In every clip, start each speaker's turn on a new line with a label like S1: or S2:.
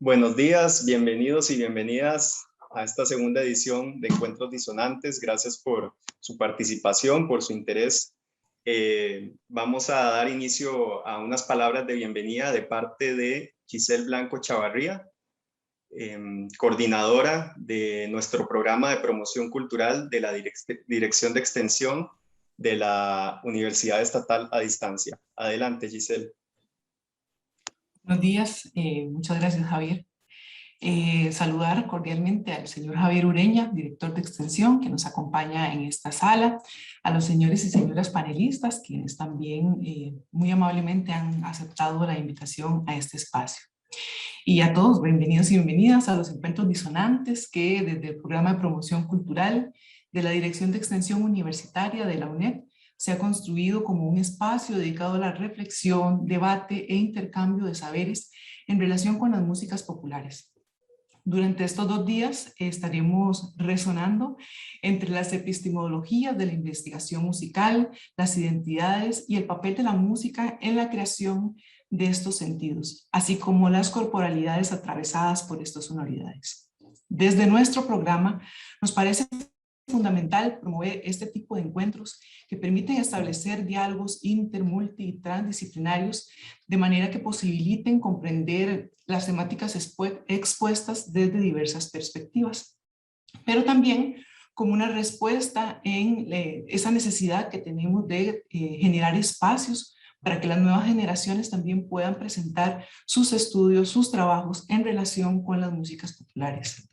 S1: Buenos días, bienvenidos y bienvenidas a esta segunda edición de Encuentros Disonantes. Gracias por su participación, por su interés. Vamos a dar inicio a unas palabras de bienvenida de parte de Giselle Blanco Chavarría, coordinadora de nuestro programa de promoción cultural de la Dirección de Extensión de la Universidad Estatal a Distancia. Adelante, Giselle.
S2: Buenos días, muchas gracias, Javier. Saludar cordialmente al señor Javier Ureña, director de Extensión, que nos acompaña en esta sala, a los señores y señoras panelistas, quienes también muy amablemente han aceptado la invitación a este espacio. Y a todos, bienvenidos y bienvenidas a los Encuentros Disonantes, que desde el Programa de Promoción Cultural de la Dirección de Extensión Universitaria de la UNED se ha construido como un espacio dedicado a la reflexión, debate e intercambio de saberes en relación con las músicas populares. Durante estos 2 días estaremos resonando entre las epistemologías de la investigación musical, las identidades y el papel de la música en la creación de estos sentidos, así como las corporalidades atravesadas por estas sonoridades. Desde nuestro programa nos parece fundamental promover este tipo de encuentros que permiten establecer diálogos inter, multi y transdisciplinarios de manera que posibiliten comprender las temáticas expuestas desde diversas perspectivas, pero también como una respuesta en esa necesidad que tenemos de generar espacios para que las nuevas generaciones también puedan presentar sus estudios, sus trabajos en relación con las músicas populares.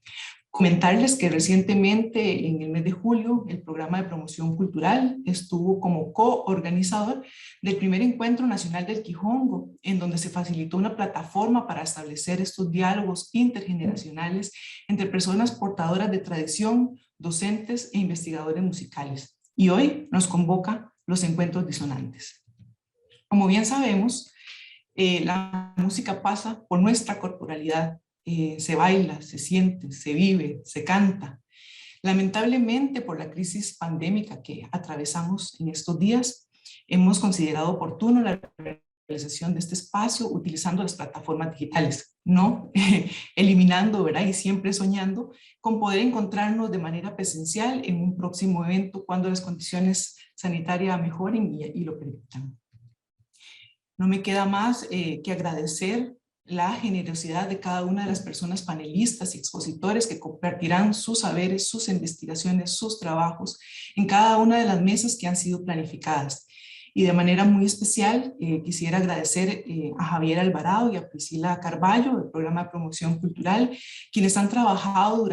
S2: Comentarles que recientemente, en el mes de julio, el programa de promoción cultural estuvo como coorganizador del primer encuentro nacional del Quijongo, en donde se facilitó una plataforma para establecer estos diálogos intergeneracionales entre personas portadoras de tradición, docentes e investigadores musicales. Y hoy nos convoca los encuentros disonantes. Como bien sabemos, la música pasa por nuestra corporalidad. Se baila, se siente, se vive, se canta. Lamentablemente, por la crisis pandémica que atravesamos en estos días, hemos considerado oportuno la realización de este espacio utilizando las plataformas digitales, no eliminando, ¿verdad? Y siempre soñando con poder encontrarnos de manera presencial en un próximo evento cuando las condiciones sanitarias mejoren y lo permitan. No me queda más que agradecer la generosidad de cada una de las personas panelistas y expositores que compartirán sus saberes, sus investigaciones, sus trabajos en cada una de las mesas que han sido planificadas. Y de manera muy especial quisiera agradecer a Javier Alvarado y a Priscila Carballo del Programa de Promoción Cultural, quienes han trabajado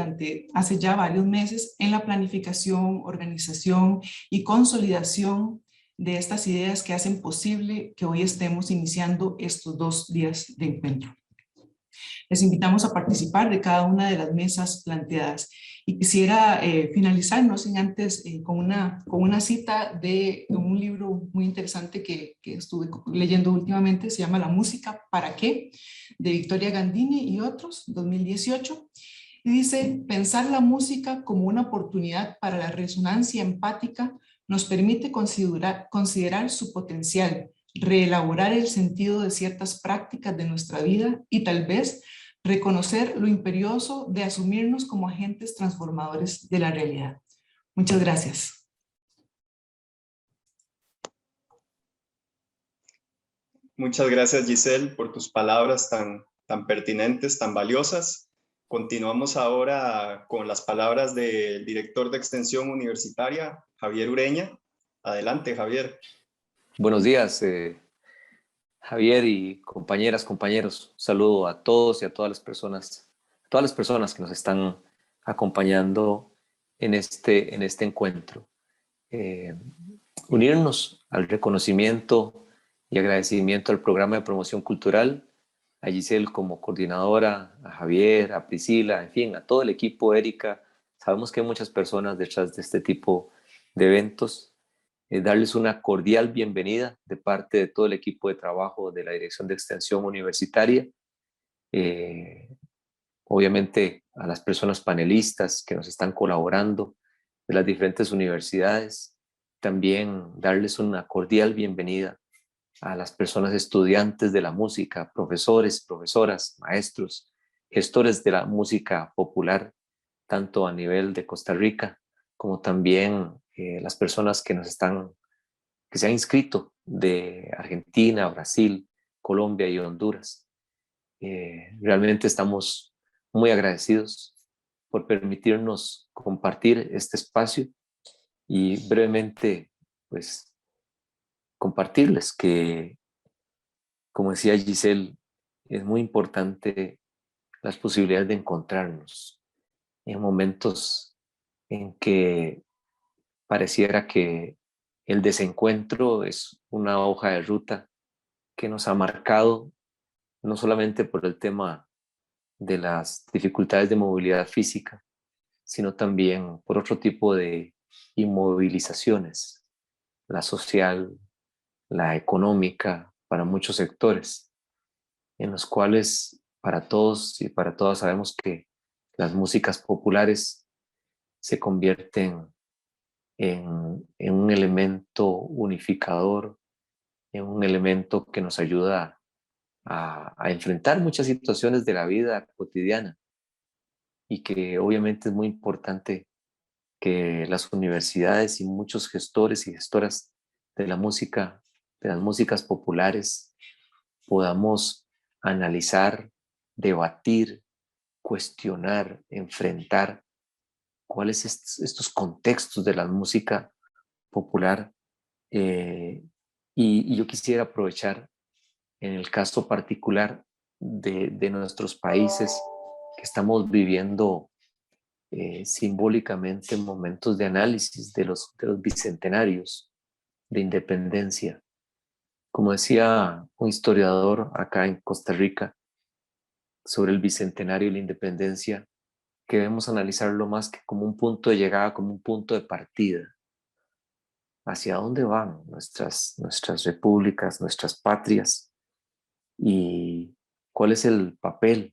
S2: hace ya varios meses en la planificación, organización y consolidación de estas ideas que hacen posible que hoy estemos iniciando estos 2 días de encuentro. Les invitamos a participar de cada una de las mesas planteadas. Y quisiera finalizar, no sin antes, con una cita de un libro muy interesante que estuve leyendo últimamente, se llama La música, ¿para qué?, de Victoria Gandini y otros, 2018. Y dice: pensar la música como una oportunidad para la resonancia empática nos permite considerar su potencial, reelaborar el sentido de ciertas prácticas de nuestra vida y tal vez reconocer lo imperioso de asumirnos como agentes transformadores de la realidad. Muchas gracias.
S1: Muchas gracias, Giselle, por tus palabras tan pertinentes, tan valiosas. Continuamos ahora con las palabras del director de Extensión Universitaria, Javier Ureña. Adelante, Javier.
S3: Buenos días, Javier y compañeras, compañeros. Un saludo a todos y a todas las personas que nos están acompañando en este encuentro. Unirnos al reconocimiento y agradecimiento al programa de promoción cultural, a Giselle como coordinadora, a Javier, a Priscila, en fin, a todo el equipo, Erika. Sabemos que hay muchas personas detrás de este tipo de eventos. Darles una cordial bienvenida de parte de todo el equipo de trabajo de la Dirección de Extensión Universitaria. Obviamente a las personas panelistas que nos están colaborando de las diferentes universidades. También darles una cordial bienvenida a las personas estudiantes de la música, profesores, profesoras, maestros, gestores de la música popular, tanto a nivel de Costa Rica como también las personas que se han inscrito de Argentina, Brasil, Colombia y Honduras. Realmente estamos muy agradecidos por permitirnos compartir este espacio y brevemente, pues, compartirles que, como decía Giselle, es muy importante las posibilidades de encontrarnos en momentos en que pareciera que el desencuentro es una hoja de ruta que nos ha marcado no solamente por el tema de las dificultades de movilidad física, sino también por otro tipo de inmovilizaciones, la social, la económica, para muchos sectores, en los cuales para todos y para todas sabemos que las músicas populares se convierten en un elemento unificador, en un elemento que nos ayuda a enfrentar muchas situaciones de la vida cotidiana y que obviamente es muy importante que las universidades y muchos gestores y gestoras de la música, de las músicas populares, podamos analizar, debatir, cuestionar, enfrentar cuáles estos contextos de la música popular. Y yo quisiera aprovechar en el caso particular de nuestros países que estamos viviendo simbólicamente momentos de análisis de los bicentenarios de independencia. Como decía un historiador acá en Costa Rica sobre el bicentenario de la independencia, que debemos analizarlo más que como un punto de llegada, como un punto de partida. ¿Hacia dónde van nuestras repúblicas, nuestras patrias? ¿Y cuál es el papel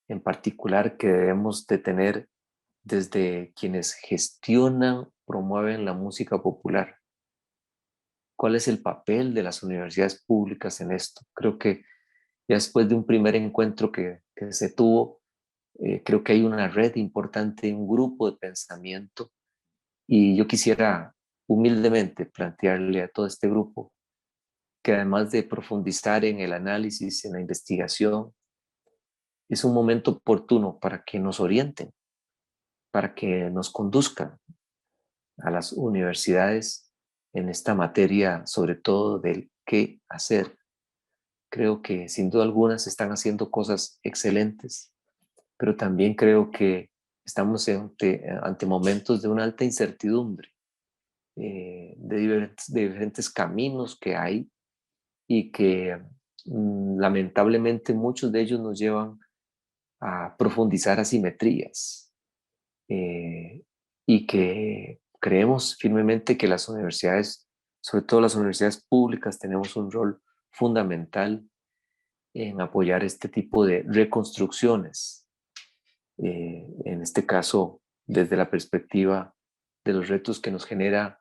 S3: en particular que debemos de tener desde quienes gestionan, promueven la música popular? ¿Cuál es el papel de las universidades públicas en esto? Creo que ya después de un primer encuentro que se tuvo, creo que hay una red importante, un grupo de pensamiento, y yo quisiera humildemente plantearle a todo este grupo que además de profundizar en el análisis, en la investigación, es un momento oportuno para que nos orienten, para que nos conduzcan a las universidades en esta materia, sobre todo del qué hacer. Creo que sin duda alguna se están haciendo cosas excelentes, pero también creo que estamos ante momentos de una alta incertidumbre, de diferentes caminos que hay y que lamentablemente muchos de ellos nos llevan a profundizar asimetrías y que creemos firmemente que las universidades, sobre todo las universidades públicas, tenemos un rol fundamental en apoyar este tipo de reconstrucciones, en este caso desde la perspectiva de los retos que nos genera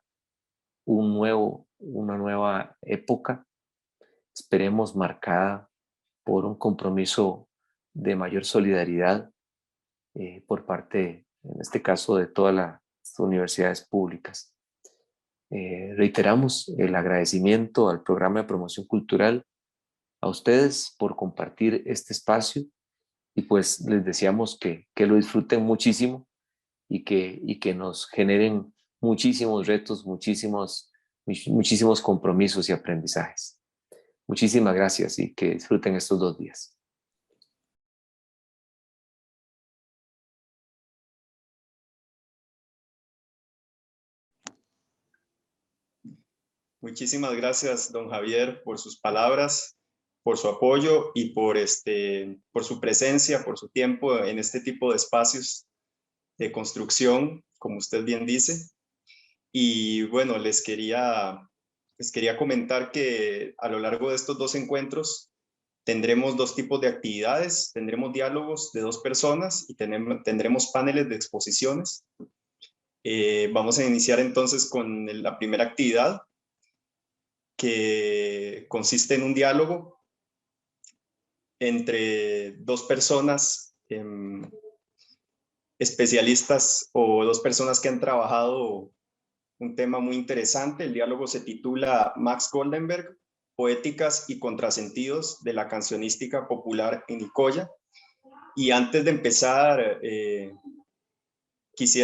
S3: una nueva época, esperemos marcada por un compromiso de mayor solidaridad por parte, en este caso, de todas las universidades públicas. Reiteramos el agradecimiento al programa de promoción cultural, a ustedes por compartir este espacio y pues les deseamos que lo disfruten muchísimo y que nos generen muchísimos retos, muchísimos compromisos y aprendizajes. Muchísimas gracias y que disfruten estos 2 días.
S1: Muchísimas gracias, don Javier, por sus palabras, por su apoyo y por su presencia, por su tiempo en este tipo de espacios de construcción, como usted bien dice. Y bueno, les quería comentar que a lo largo de estos 2 encuentros tendremos 2 tipos de actividades. Tendremos diálogos de 2 personas y tendremos paneles de exposiciones. Vamos a iniciar entonces con la primera actividad, que consiste en un diálogo entre 2 personas especialistas o dos personas que han trabajado un tema muy interesante. El diálogo se titula Max Goldenberg, Poéticas y Contrasentidos de la Cancionística Popular en Nicoya. Y antes de empezar,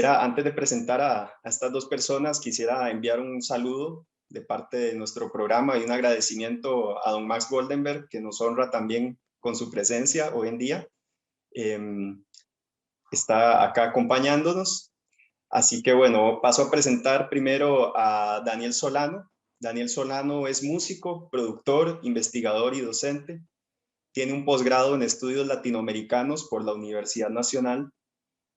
S1: antes de presentar a estas dos personas, quisiera enviar un saludo de parte de nuestro programa y un agradecimiento a don Max Goldenberg, que nos honra también con su presencia hoy en día. Está acá acompañándonos. Así que bueno, paso a presentar primero a Daniel Solano. Daniel Solano es músico, productor, investigador y docente. Tiene un posgrado en estudios latinoamericanos por la Universidad Nacional,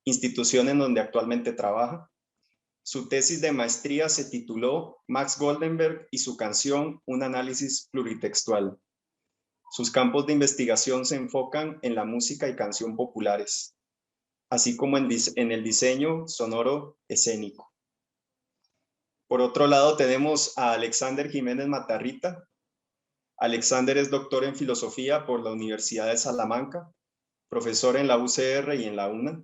S1: institución en donde actualmente trabaja. Su tesis de maestría se tituló Max Goldenberg y su canción, un análisis pluritextual. Sus campos de investigación se enfocan en la música y canción populares, así como en el diseño sonoro escénico. Por otro lado tenemos a Alexander Jiménez Matarrita. Alexander es doctor en filosofía por la Universidad de Salamanca, profesor en la UCR y en la UNA.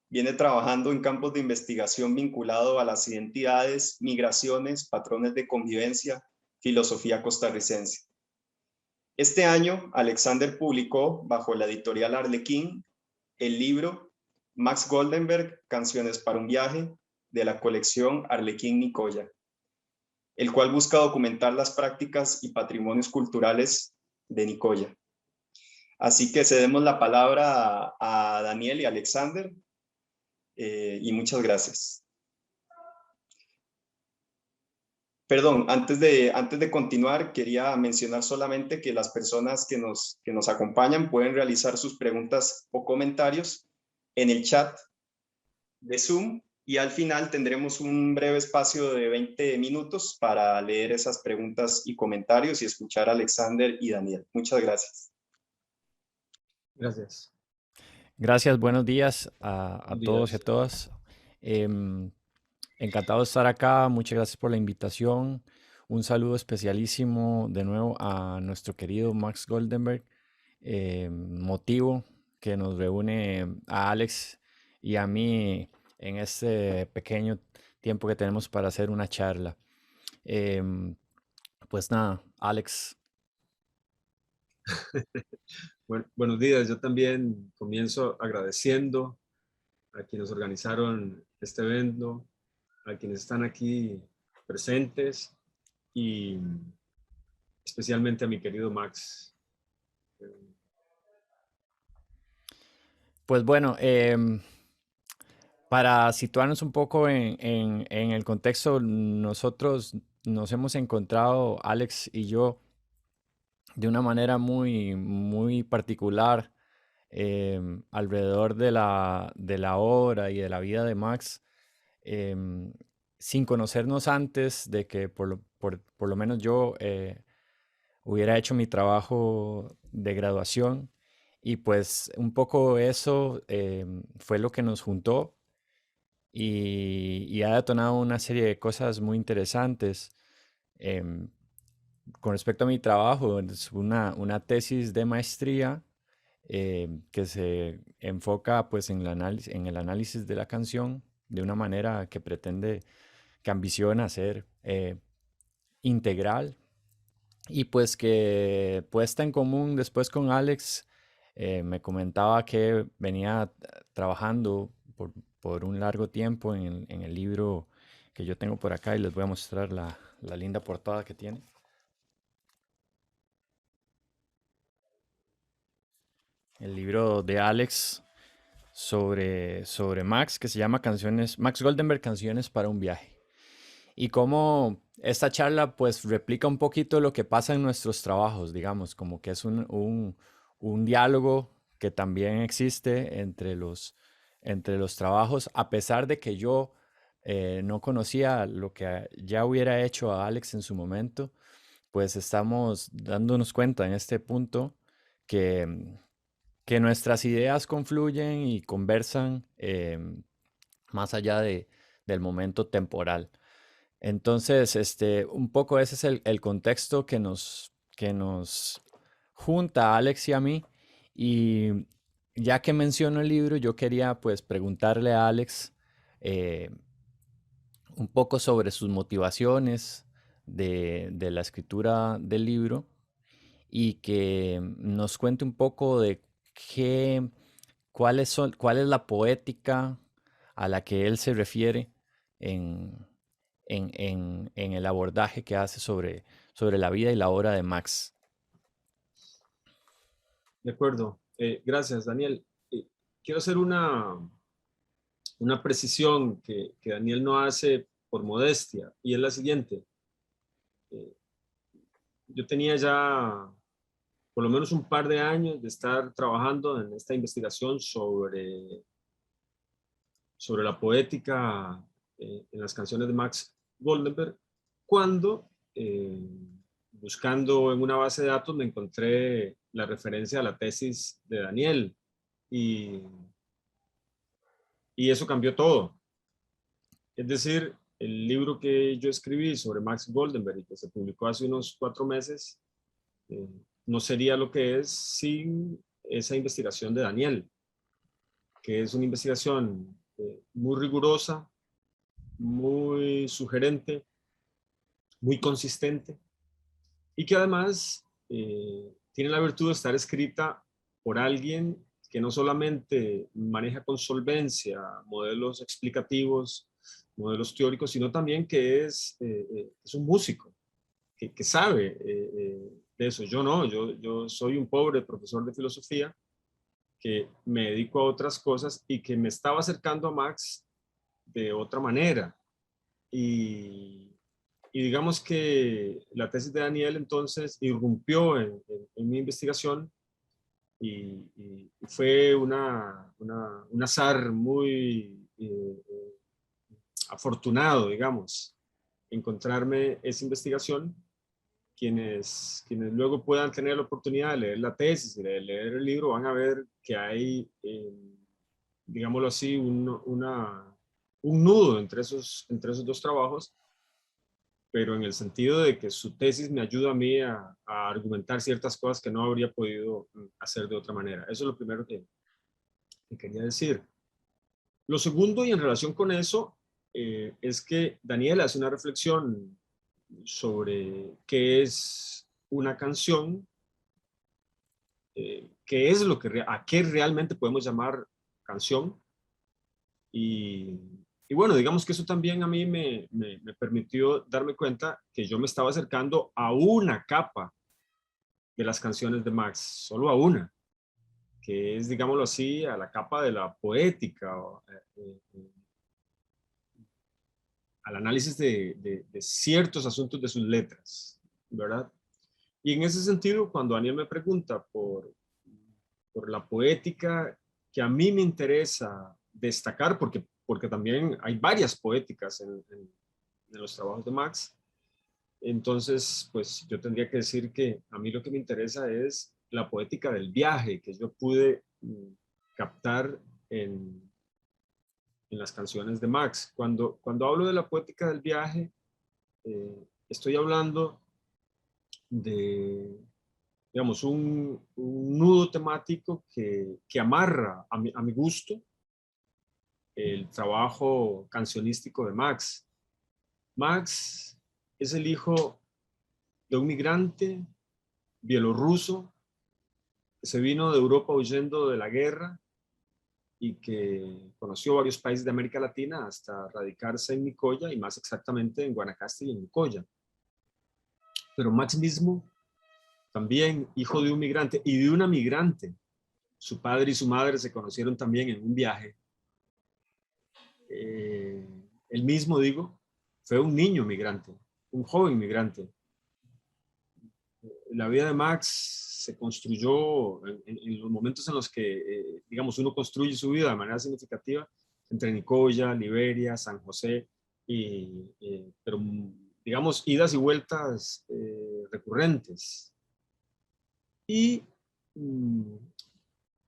S1: Viene trabajando en campos de investigación vinculado a las identidades, migraciones, patrones de convivencia, filosofía costarricense. Este año, Alexander publicó, bajo la editorial Arlequín, el libro Max Goldenberg, Canciones para un viaje, de la colección Arlequín Nicoya, el cual busca documentar las prácticas y patrimonios culturales de Nicoya. Así que cedemos la palabra a Daniel y Alexander, y muchas gracias. Perdón, antes de continuar, quería mencionar solamente que las personas que nos acompañan pueden realizar sus preguntas o comentarios en el chat de Zoom, y al final tendremos un breve espacio de 20 minutos para leer esas preguntas y comentarios y escuchar a Alexander y Daniel. Muchas gracias.
S4: Gracias.
S5: Gracias, buenos días a todos y a todas. Encantado de estar acá, muchas gracias por la invitación. Un saludo especialísimo de nuevo a nuestro querido Max Goldenberg, motivo que nos reúne a Alex y a mí en este pequeño tiempo que tenemos para hacer una charla. Pues nada, Alex.
S4: Bueno, buenos días, yo también comienzo agradeciendo a quienes organizaron este evento, a quienes están aquí presentes y especialmente a mi querido Max.
S5: Pues bueno, para situarnos un poco en el contexto, nosotros nos hemos encontrado, Alex y yo, de una manera muy particular alrededor de la obra y de la vida de Max, sin conocernos antes de que por lo menos yo hubiera hecho mi trabajo de graduación. Y pues un poco eso fue lo que nos juntó y ha detonado una serie de cosas muy interesantes. Em, con respecto a mi trabajo, es una tesis de maestría que se enfoca pues en el análisis de la canción de una manera que pretende, que ambiciona ser integral, y pues que puesta en común después con Alex, me comentaba que venía trabajando por un largo tiempo en el libro que yo tengo por acá, y les voy a mostrar la linda portada que tiene. El libro de Alex sobre Max, que se llama Max Goldenberg, Canciones para un viaje. Y cómo esta charla pues replica un poquito lo que pasa en nuestros trabajos, digamos, como que es un diálogo que también existe entre los trabajos, a pesar de que yo no conocía lo que ya hubiera hecho a Alex en su momento. Pues estamos dándonos cuenta en este punto que, que nuestras ideas confluyen y conversan más allá del momento temporal. Entonces, un poco ese es el contexto que nos junta a Alex y a mí. Y ya que menciono el libro, yo quería pues preguntarle a Alex un poco sobre sus motivaciones de la escritura del libro y que nos cuente un poco de cuál es la poética a la que él se refiere en, en el abordaje que hace sobre la vida y la obra de Max.
S4: De acuerdo. Gracias, Daniel. Quiero hacer una precisión que Daniel no hace por modestia, y es la siguiente. Yo tenía ya por lo menos un par de años de estar trabajando en esta investigación sobre la poética en las canciones de Max Goldenberg, cuando buscando en una base de datos me encontré la referencia a la tesis de Daniel, y eso cambió todo. Es decir, el libro que yo escribí sobre Max Goldenberg y que se publicó hace unos 4 meses, no sería lo que es sin esa investigación de Daniel, que es una investigación muy rigurosa, muy sugerente, muy consistente, y que además tiene la virtud de estar escrita por alguien que no solamente maneja con solvencia modelos explicativos, modelos teóricos, sino también que es un músico, que sabe de eso. Yo no, yo soy un pobre profesor de filosofía que me dedico a otras cosas y que me estaba acercando a Max de otra manera. Y digamos que la tesis de Daniel entonces irrumpió en mi investigación, y fue un azar muy afortunado, digamos, encontrarme esa investigación. Quienes luego puedan tener la oportunidad de leer la tesis, de leer el libro, van a ver que hay, digámoslo así, un nudo entre esos 2 trabajos, pero en el sentido de que su tesis me ayuda a mí a argumentar ciertas cosas que no habría podido hacer de otra manera. Eso es lo primero que quería decir. Lo segundo, y en relación con eso, es que Daniel hace una reflexión sobre qué es una canción, qué es a qué realmente podemos llamar canción. Y bueno, digamos que eso también a mí me permitió darme cuenta que yo me estaba acercando a una capa de las canciones de Max, solo a una, que es, digámoslo así, a la capa de la poética, al análisis de ciertos asuntos de sus letras, ¿verdad? Y en ese sentido, cuando Daniel me pregunta por la poética que a mí me interesa destacar, porque también hay varias poéticas en los trabajos de Max, entonces pues yo tendría que decir que a mí lo que me interesa es la poética del viaje que yo pude captar en las canciones de Max. Cuando hablo de la poética del viaje, estoy hablando de, digamos, un nudo temático que amarra a mi gusto el trabajo cancionístico de Max. Max es el hijo de un migrante bielorruso que se vino de Europa huyendo de la guerra y que conoció varios países de América Latina hasta radicarse en Nicoya, y más exactamente en Guanacaste y en Nicoya. Pero Max mismo, también hijo de un migrante y de una migrante, su padre y su madre se conocieron también en un viaje. Él mismo, digo, fue un niño migrante, un joven migrante. La vida de Max se construyó en los momentos en los que, digamos, uno construye su vida de manera significativa entre Nicoya, Liberia, San José, pero, digamos, idas y vueltas recurrentes. Y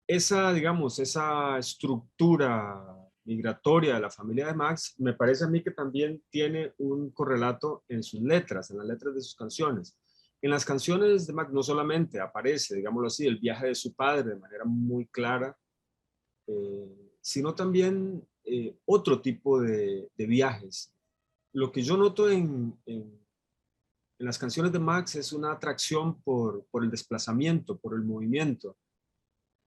S4: digamos, esa estructura migratoria de la familia de Max, me parece a mí que también tiene un correlato en sus letras, en las letras de sus canciones. En las canciones de Max no solamente aparece, digámoslo así, el viaje de su padre de manera muy clara, sino también otro tipo de viajes. Lo que yo noto en las canciones de Max es una atracción por el desplazamiento, por el movimiento,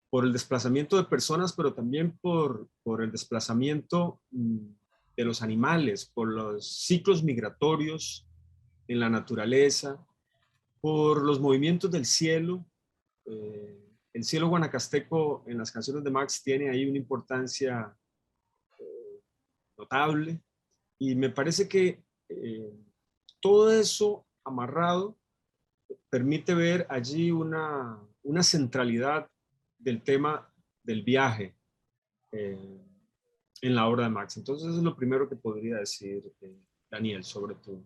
S4: por el desplazamiento de personas, pero también por el desplazamiento de los animales, por los ciclos migratorios en la naturaleza, por los movimientos del cielo. El cielo guanacasteco en las canciones de Max tiene ahí una importancia notable, y me parece que todo eso amarrado permite ver allí una centralidad del tema del viaje en la obra de Max. Entonces es lo primero que podría decir, Daniel, sobre tu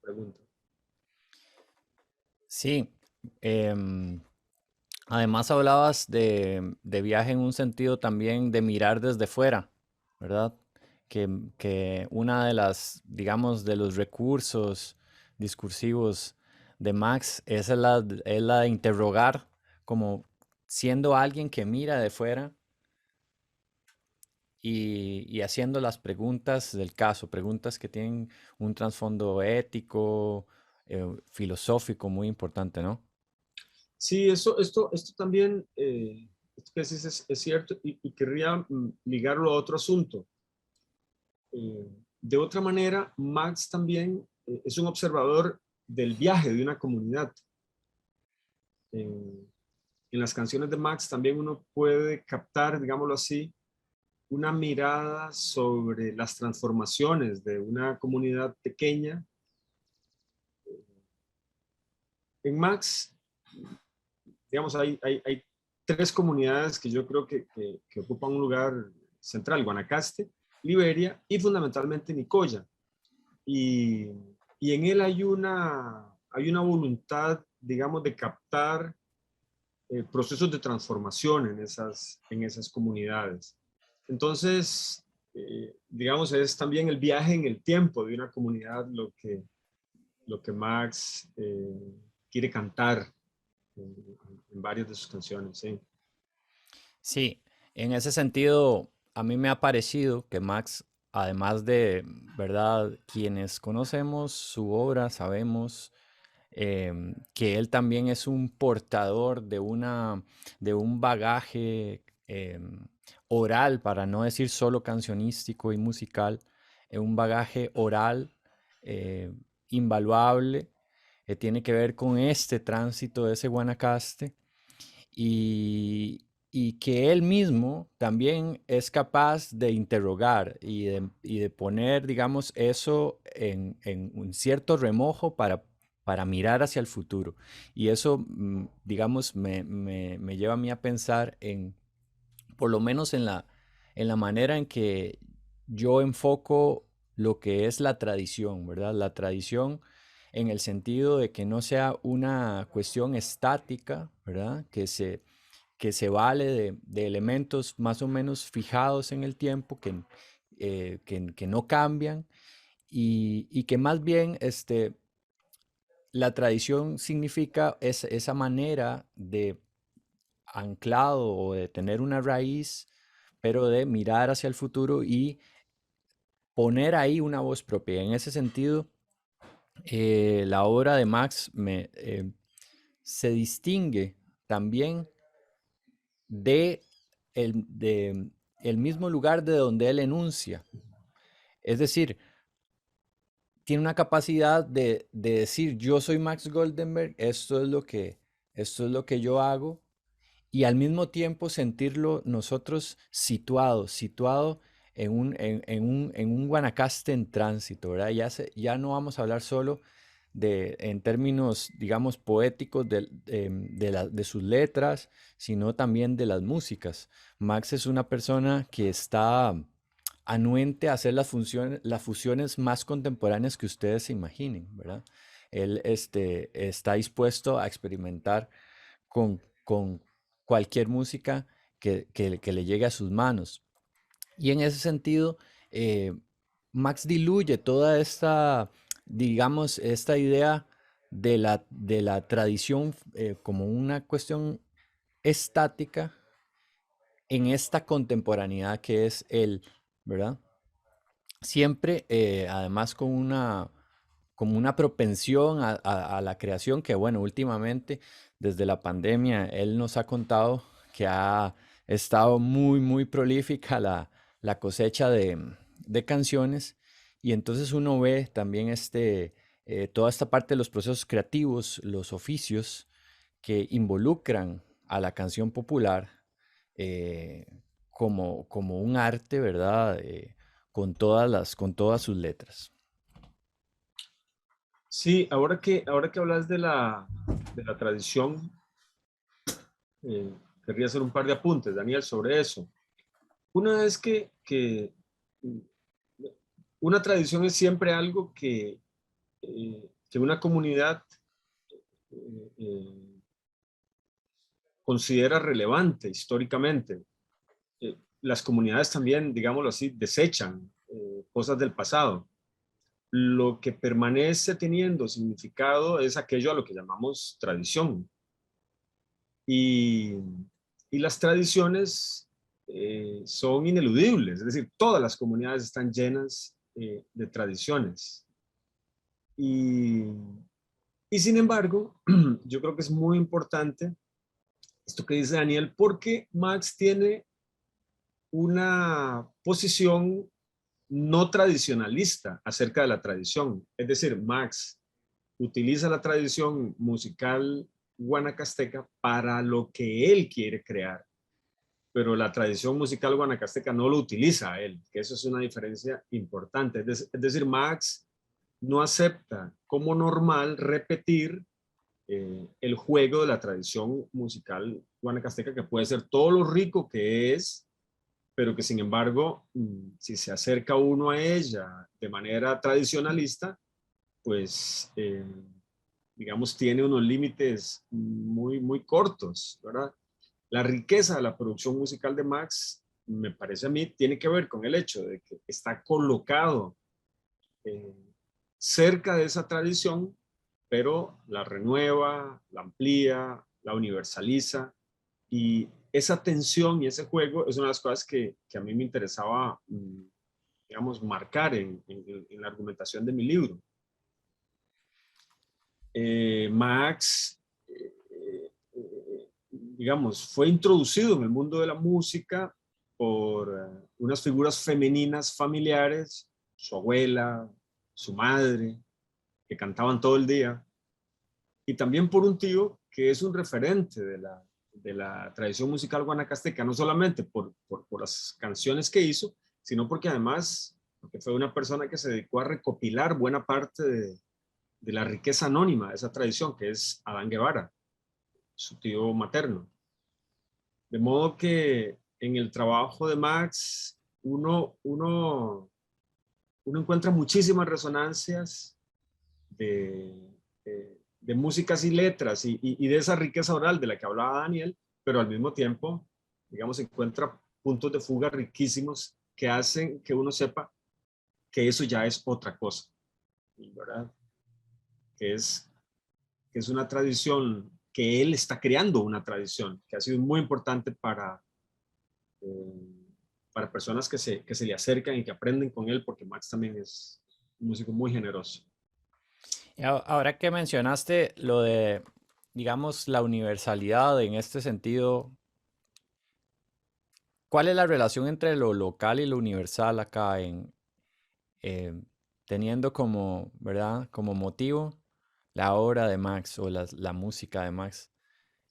S4: pregunta.
S5: Sí, además hablabas de viaje en un sentido también de mirar desde fuera, ¿verdad? Que una de las, digamos, de los recursos discursivos de Max es la de interrogar, como siendo alguien que mira de fuera y haciendo las preguntas del caso, preguntas que tienen un trasfondo ético, filosófico muy importante, ¿no?
S4: Sí, esto también, esto que decís es cierto, y querría ligarlo a otro asunto. De otra manera, Max también es un observador del viaje de una comunidad. En las canciones de Max también uno puede captar, digámoslo así, una mirada sobre las transformaciones de una comunidad pequeña. En Max, digamos, hay tres comunidades que yo creo que ocupan un lugar central: Guanacaste, Liberia y fundamentalmente Nicoya. Y, y en él hay una voluntad, digamos, de captar procesos de transformación en esas comunidades. Entonces, digamos, es también el viaje en el tiempo de una comunidad lo que Max quiere cantar en varias de sus canciones. Sí.
S5: Sí, en ese sentido, a mí me ha parecido que Max, además de, ¿verdad? Quienes conocemos su obra, sabemos que él también es un portador de un bagaje oral, para no decir solo cancionístico y musical, un bagaje oral eh, invaluable, que tiene que ver con este tránsito de ese Guanacaste y que él mismo también es capaz de interrogar y de poner, digamos, eso en un cierto remojo para mirar hacia el futuro. Y eso, digamos, me lleva a mí a pensar en, por lo menos en la manera en que yo enfoco lo que es la tradición, ¿verdad? La tradición en el sentido de que no sea una cuestión estática, ¿verdad? Que se vale de elementos más o menos fijados en el tiempo, que no cambian y que más bien la tradición significa esa manera de anclado o de tener una raíz, pero de mirar hacia el futuro y poner ahí una voz propia. En ese sentido, la obra de Max se distingue también de de el mismo lugar de donde él enuncia. Es decir, tiene una capacidad de decir, yo soy Max Goldenberg, esto es lo que yo hago, y al mismo tiempo sentirlo nosotros situado en un Guanacaste en tránsito, ¿verdad? Ya no vamos a hablar solo en términos, digamos, poéticos de sus letras, sino también de las músicas. Max es una persona que está anuente a hacer las fusiones más contemporáneas que ustedes se imaginen, ¿verdad? Él está dispuesto a experimentar con cualquier música que le llegue a sus manos. Y en ese sentido, Max diluye toda esta, digamos, esta idea de la tradición como una cuestión estática en esta contemporaneidad que es él, ¿verdad? Siempre, además, como una propensión a la creación que, bueno, últimamente, desde la pandemia, él nos ha contado que ha estado muy, muy prolífica la cosecha de canciones, y entonces uno ve también toda esta parte de los procesos creativos, los oficios que involucran a la canción popular, eh, como un arte, ¿verdad? Con todas sus letras.
S4: Sí, ahora que hablas de la tradición, eh, querría hacer un par de apuntes, Daniel, sobre eso. Una es que una tradición es siempre algo que una comunidad eh, considera relevante históricamente. Las comunidades también, digámoslo así, desechan cosas del pasado. Lo que permanece teniendo significado es aquello a lo que llamamos tradición. Y, y las tradiciones son ineludibles, es decir, todas las comunidades están llenas de tradiciones. Y, y sin embargo, yo creo que es muy importante esto que dice Daniel, porque Max tiene una posición no tradicionalista acerca de la tradición. Es decir, Max utiliza la tradición musical guanacasteca para lo que él quiere crear, pero la tradición musical guanacasteca no lo utiliza a él, que eso es una diferencia importante. Es decir, Max no acepta como normal repetir el juego de la tradición musical guanacasteca, que puede ser todo lo rico que es, pero que sin embargo, si se acerca uno a ella de manera tradicionalista, pues, digamos, tiene unos límites muy, muy cortos, ¿verdad? La riqueza de la producción musical de Max, me parece a mí, tiene que ver con el hecho de que está colocado eh, cerca de esa tradición, pero la renueva, la amplía, la universaliza, y esa tensión y ese juego es una de las cosas que a mí me interesaba, digamos, marcar en la argumentación de mi libro. Max, digamos, fue introducido en el mundo de la música por unas figuras femeninas familiares, su abuela, su madre, que cantaban todo el día, y también por un tío que es un referente de la tradición musical guanacasteca, no solamente por las canciones que hizo, sino porque además porque fue una persona que se dedicó a recopilar buena parte de la riqueza anónima de esa tradición, que es Adán Guevara, su tío materno. De modo que en el trabajo de Max uno encuentra muchísimas resonancias de músicas y letras y de esa riqueza oral de la que hablaba Daniel, pero al mismo tiempo, digamos, encuentra puntos de fuga riquísimos que hacen que uno sepa que eso ya es otra cosa, ¿verdad? Que es una tradición, que él está creando una tradición que ha sido muy importante para personas que se le acercan y que aprenden con él, porque Max también es un músico muy generoso.
S5: Y ahora que mencionaste lo de, digamos, la universalidad en este sentido, ¿cuál es la relación entre lo local y lo universal acá eh, teniendo como, ¿verdad? Como motivo la obra de Max o la música de Max?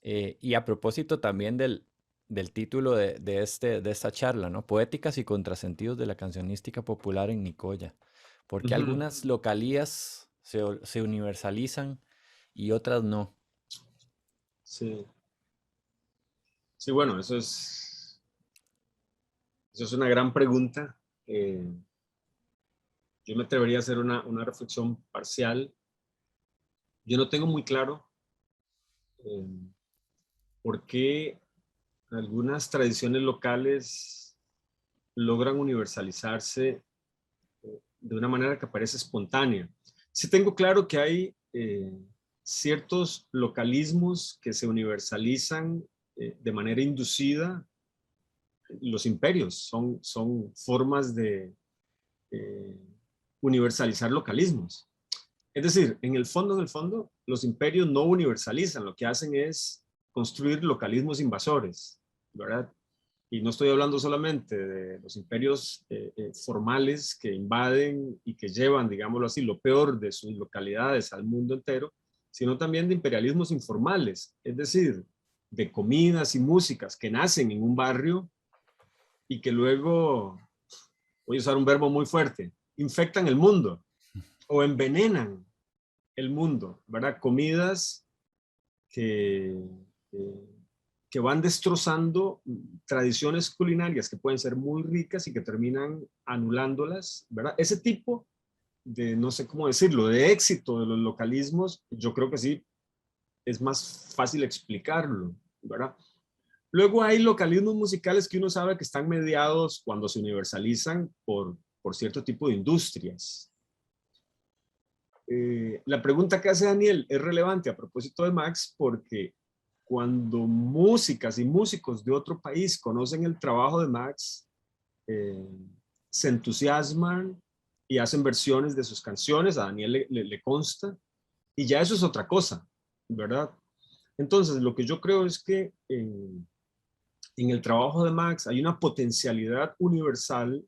S5: Y a propósito también del título de esta charla, ¿no? Poéticas y contrasentidos de la cancionística popular en Nicoya. ¿Por qué
S4: Ujú.
S5: algunas localías se universalizan y otras no?
S4: Sí, sí, bueno, eso es una gran pregunta. Yo me atrevería a hacer una reflexión parcial. Yo no tengo muy claro eh, por qué algunas tradiciones locales logran universalizarse de una manera que parece espontánea. Sí tengo claro que hay ciertos localismos que se universalizan de manera inducida los imperios son formas de universalizar localismos. Es decir, en el fondo, los imperios no universalizan, lo que hacen es construir localismos invasores, ¿verdad? Y no estoy hablando solamente de los imperios formales que invaden y que llevan, digámoslo así, lo peor de sus localidades al mundo entero, sino también de imperialismos informales, es decir, de comidas y músicas que nacen en un barrio y que luego, voy a usar un verbo muy fuerte, infectan el mundo o envenenan el mundo, ¿verdad? Comidas que, que van destrozando tradiciones culinarias que pueden ser muy ricas y que terminan anulándolas, ¿verdad? Ese tipo de, no sé cómo decirlo, de éxito de los localismos, yo creo que sí es más fácil explicarlo, ¿verdad? Luego hay localismos musicales que uno sabe que están mediados cuando se universalizan por cierto tipo de industrias. La pregunta que hace Daniel es relevante a propósito de Max porque cuando músicas y músicos de otro país conocen el trabajo de Max, se entusiasman y hacen versiones de sus canciones, a Daniel le consta, y ya eso es otra cosa, ¿verdad? Entonces, lo que yo creo es que en el trabajo de Max hay una potencialidad universal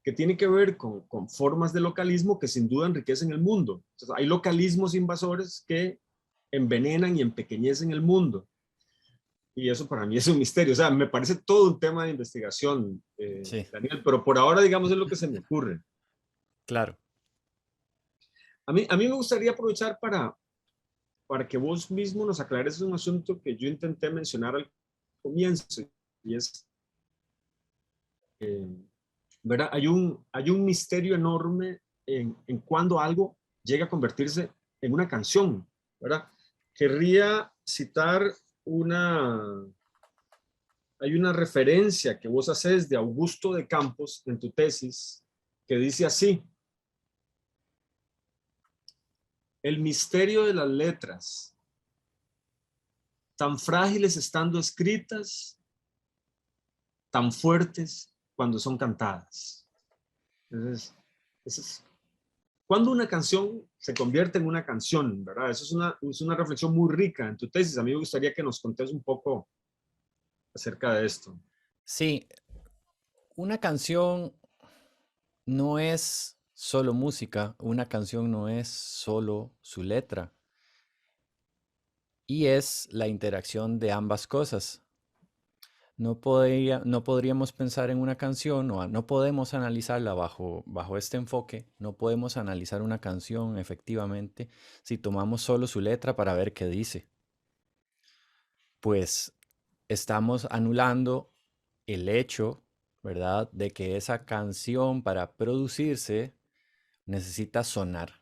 S4: que tiene que ver con formas de localismo que sin duda enriquecen el mundo. Entonces, hay localismos invasores que envenenan y empequeñecen el mundo. Y eso para mí es un misterio. O sea, me parece todo un tema de investigación,
S5: Sí,
S4: Daniel, pero por ahora, digamos, es lo que se me ocurre.
S5: claro.
S4: A mí me gustaría aprovechar para que vos mismo nos aclares un asunto que yo intenté mencionar al comienzo, y es, ¿verdad? Hay un misterio enorme en cuando algo llega a convertirse en una canción, ¿verdad? Querría citar hay una referencia que vos haces de Augusto de Campos en tu tesis que dice así: el misterio de las letras, tan frágiles estando escritas, tan fuertes cuando son cantadas. Entonces, cuando una canción se convierte en una canción, ¿verdad? Eso es una reflexión muy rica en tu tesis. A mí me gustaría que nos contés un poco acerca de esto.
S5: Sí, una canción no es solo música, una canción no es solo su letra, y es la interacción de ambas cosas. No podríamos pensar en una canción o no podemos analizarla bajo este enfoque, no podemos analizar una canción efectivamente si tomamos solo su letra para ver qué dice. Pues estamos anulando el hecho, ¿verdad?, de que esa canción para producirse necesita sonar.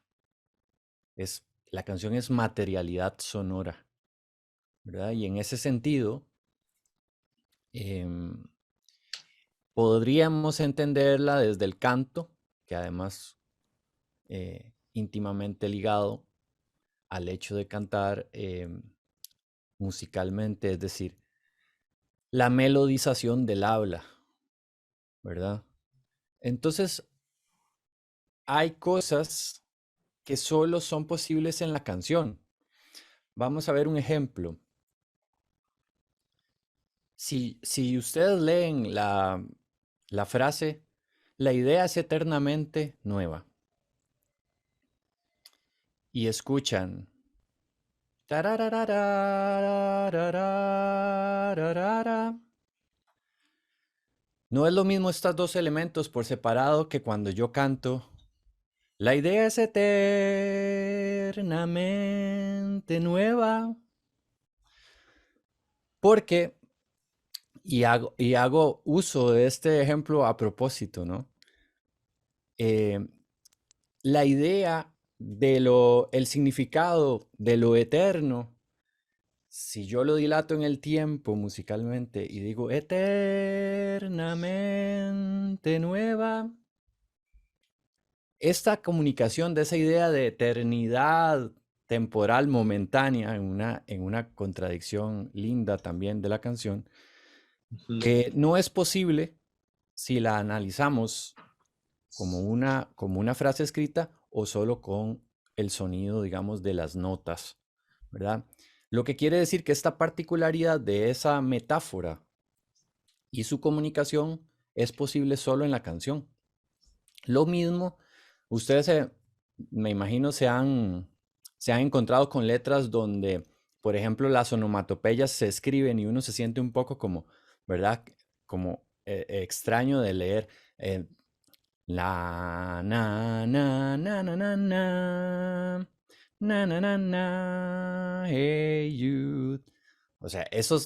S5: La canción es materialidad sonora, ¿verdad? Y en ese sentido, em, podríamos entenderla desde el canto, que además íntimamente ligado al hecho de cantar musicalmente, es decir, la melodización del habla, ¿verdad? Entonces, hay cosas que solo son posibles en la canción. Vamos a ver un ejemplo. Si ustedes leen la frase, la idea es eternamente nueva, y escuchan, tararararararararara, no es lo mismo estos dos elementos por separado que cuando yo canto, la idea es eternamente nueva, porque, y hago uso de este ejemplo a propósito, ¿no? La idea el significado de lo eterno, si yo lo dilato en el tiempo musicalmente y digo eternamente nueva, esta comunicación de esa idea de eternidad temporal momentánea en una contradicción linda también de la canción,
S4: Ujú.
S5: No es posible si la analizamos como una frase escrita o solo con el sonido, digamos, de las notas, ¿verdad? Lo que quiere decir que esta particularidad de esa metáfora y su comunicación es posible solo en la canción. Lo mismo, ustedes me imagino se han encontrado con letras donde, por ejemplo, las onomatopeyas se escriben y uno se siente un poco como, ¿verdad? Como extraño de leer. eh, la, na, hey you. O sea, esos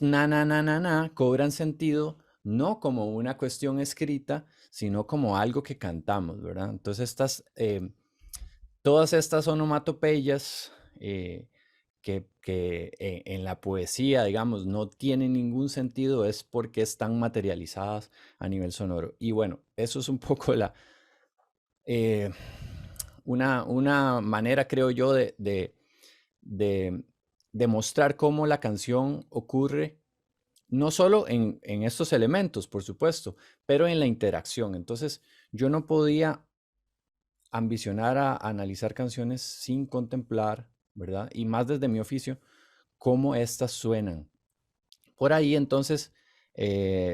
S5: cobran sentido no como una cuestión escrita, sino como algo que cantamos, ¿verdad? Entonces, todas estas onomatopeyas que en la poesía, digamos, no tienen ningún sentido, es porque están materializadas a nivel sonoro. Y bueno, eso es un poco eh, una manera, creo yo, de demostrar cómo la canción ocurre, no solo en estos elementos, por supuesto, pero en la interacción. Entonces, yo no podía ambicionar a analizar canciones sin contemplar, ¿verdad? Y más desde mi oficio, cómo éstas suenan. Por ahí, entonces,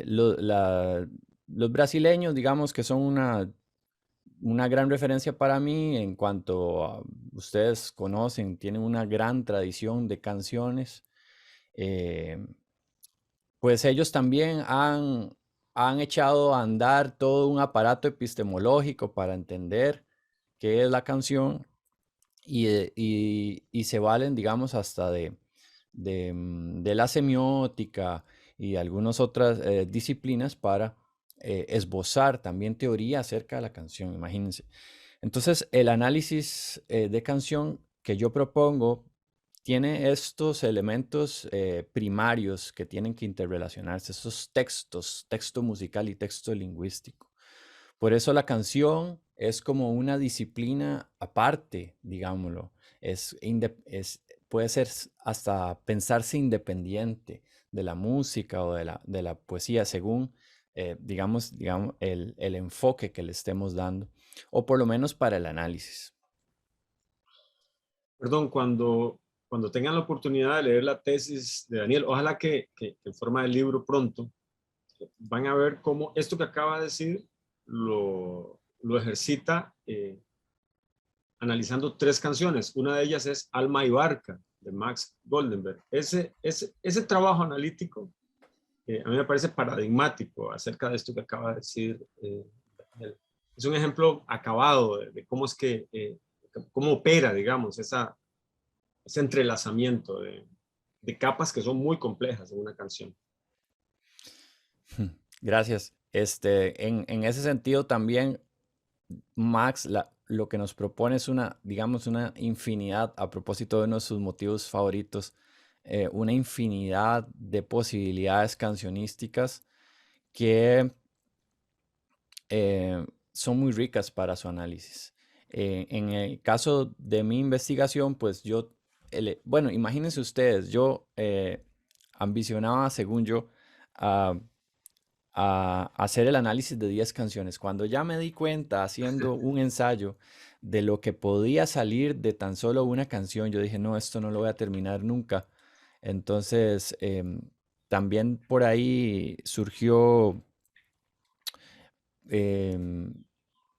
S5: los brasileños, digamos que son una gran referencia para mí en cuanto a, ustedes conocen, tienen una gran tradición de canciones. eh, pues ellos también han echado a andar todo un aparato epistemológico para entender qué es la canción y se valen, digamos, hasta de la semiótica y algunas otras disciplinas para esbozar también teoría acerca de la canción, imagínense. Entonces, el análisis de canción que yo propongo tiene estos elementos primarios que tienen que interrelacionarse, esos textos, texto musical y texto lingüístico. Por eso la canción es como una disciplina aparte, digámoslo. Puede ser hasta pensarse independiente de la música o de la poesía, según, digamos el enfoque que le estemos dando, o por lo menos para el análisis.
S4: Perdón, cuando tengan la oportunidad de leer la tesis de Daniel, ojalá que en forma de libro pronto, van a ver cómo esto que acaba de decir lo ejercita analizando tres canciones. Una de ellas es Alma y Barca, de Max Goldenberg. Ese trabajo analítico a mí me parece paradigmático acerca de esto que acaba de decir Daniel. Es un ejemplo acabado de cómo es cómo opera, digamos, ese entrelazamiento de capas que son muy complejas en una canción.
S5: Gracias. En ese sentido también, Max, lo que nos propone es digamos, una infinidad, a propósito de uno de sus motivos favoritos, una infinidad de posibilidades cancionísticas que son muy ricas para su análisis. En el caso de mi investigación, pues bueno, imagínense ustedes, yo ambicionaba, según yo, a hacer el análisis de 10 canciones. Cuando ya me di cuenta haciendo un ensayo de lo que podía salir de tan solo una canción, yo dije, no, esto no lo voy a terminar nunca. Entonces, también por ahí surgió, em,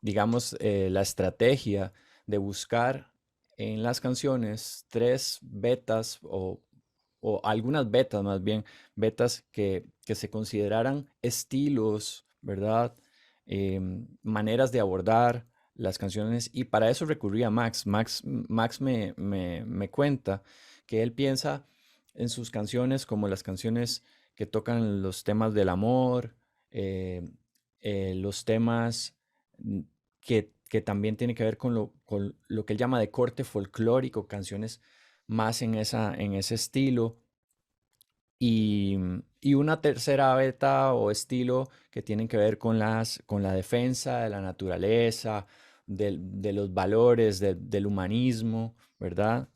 S5: digamos, la estrategia de buscar en las canciones tres betas o algunas betas más bien, betas que se consideraran estilos, ¿verdad? Maneras de abordar las canciones y para eso recurrí a Max. Max me cuenta que él piensa en sus canciones como las canciones que tocan los temas del amor, eh, los temas mm, que también tienen que ver con lo que él llama de corte folclórico, canciones más en ese estilo. Y una tercera beta o estilo que tienen que ver con la defensa de la naturaleza, de los valores, del humanismo, ¿verdad?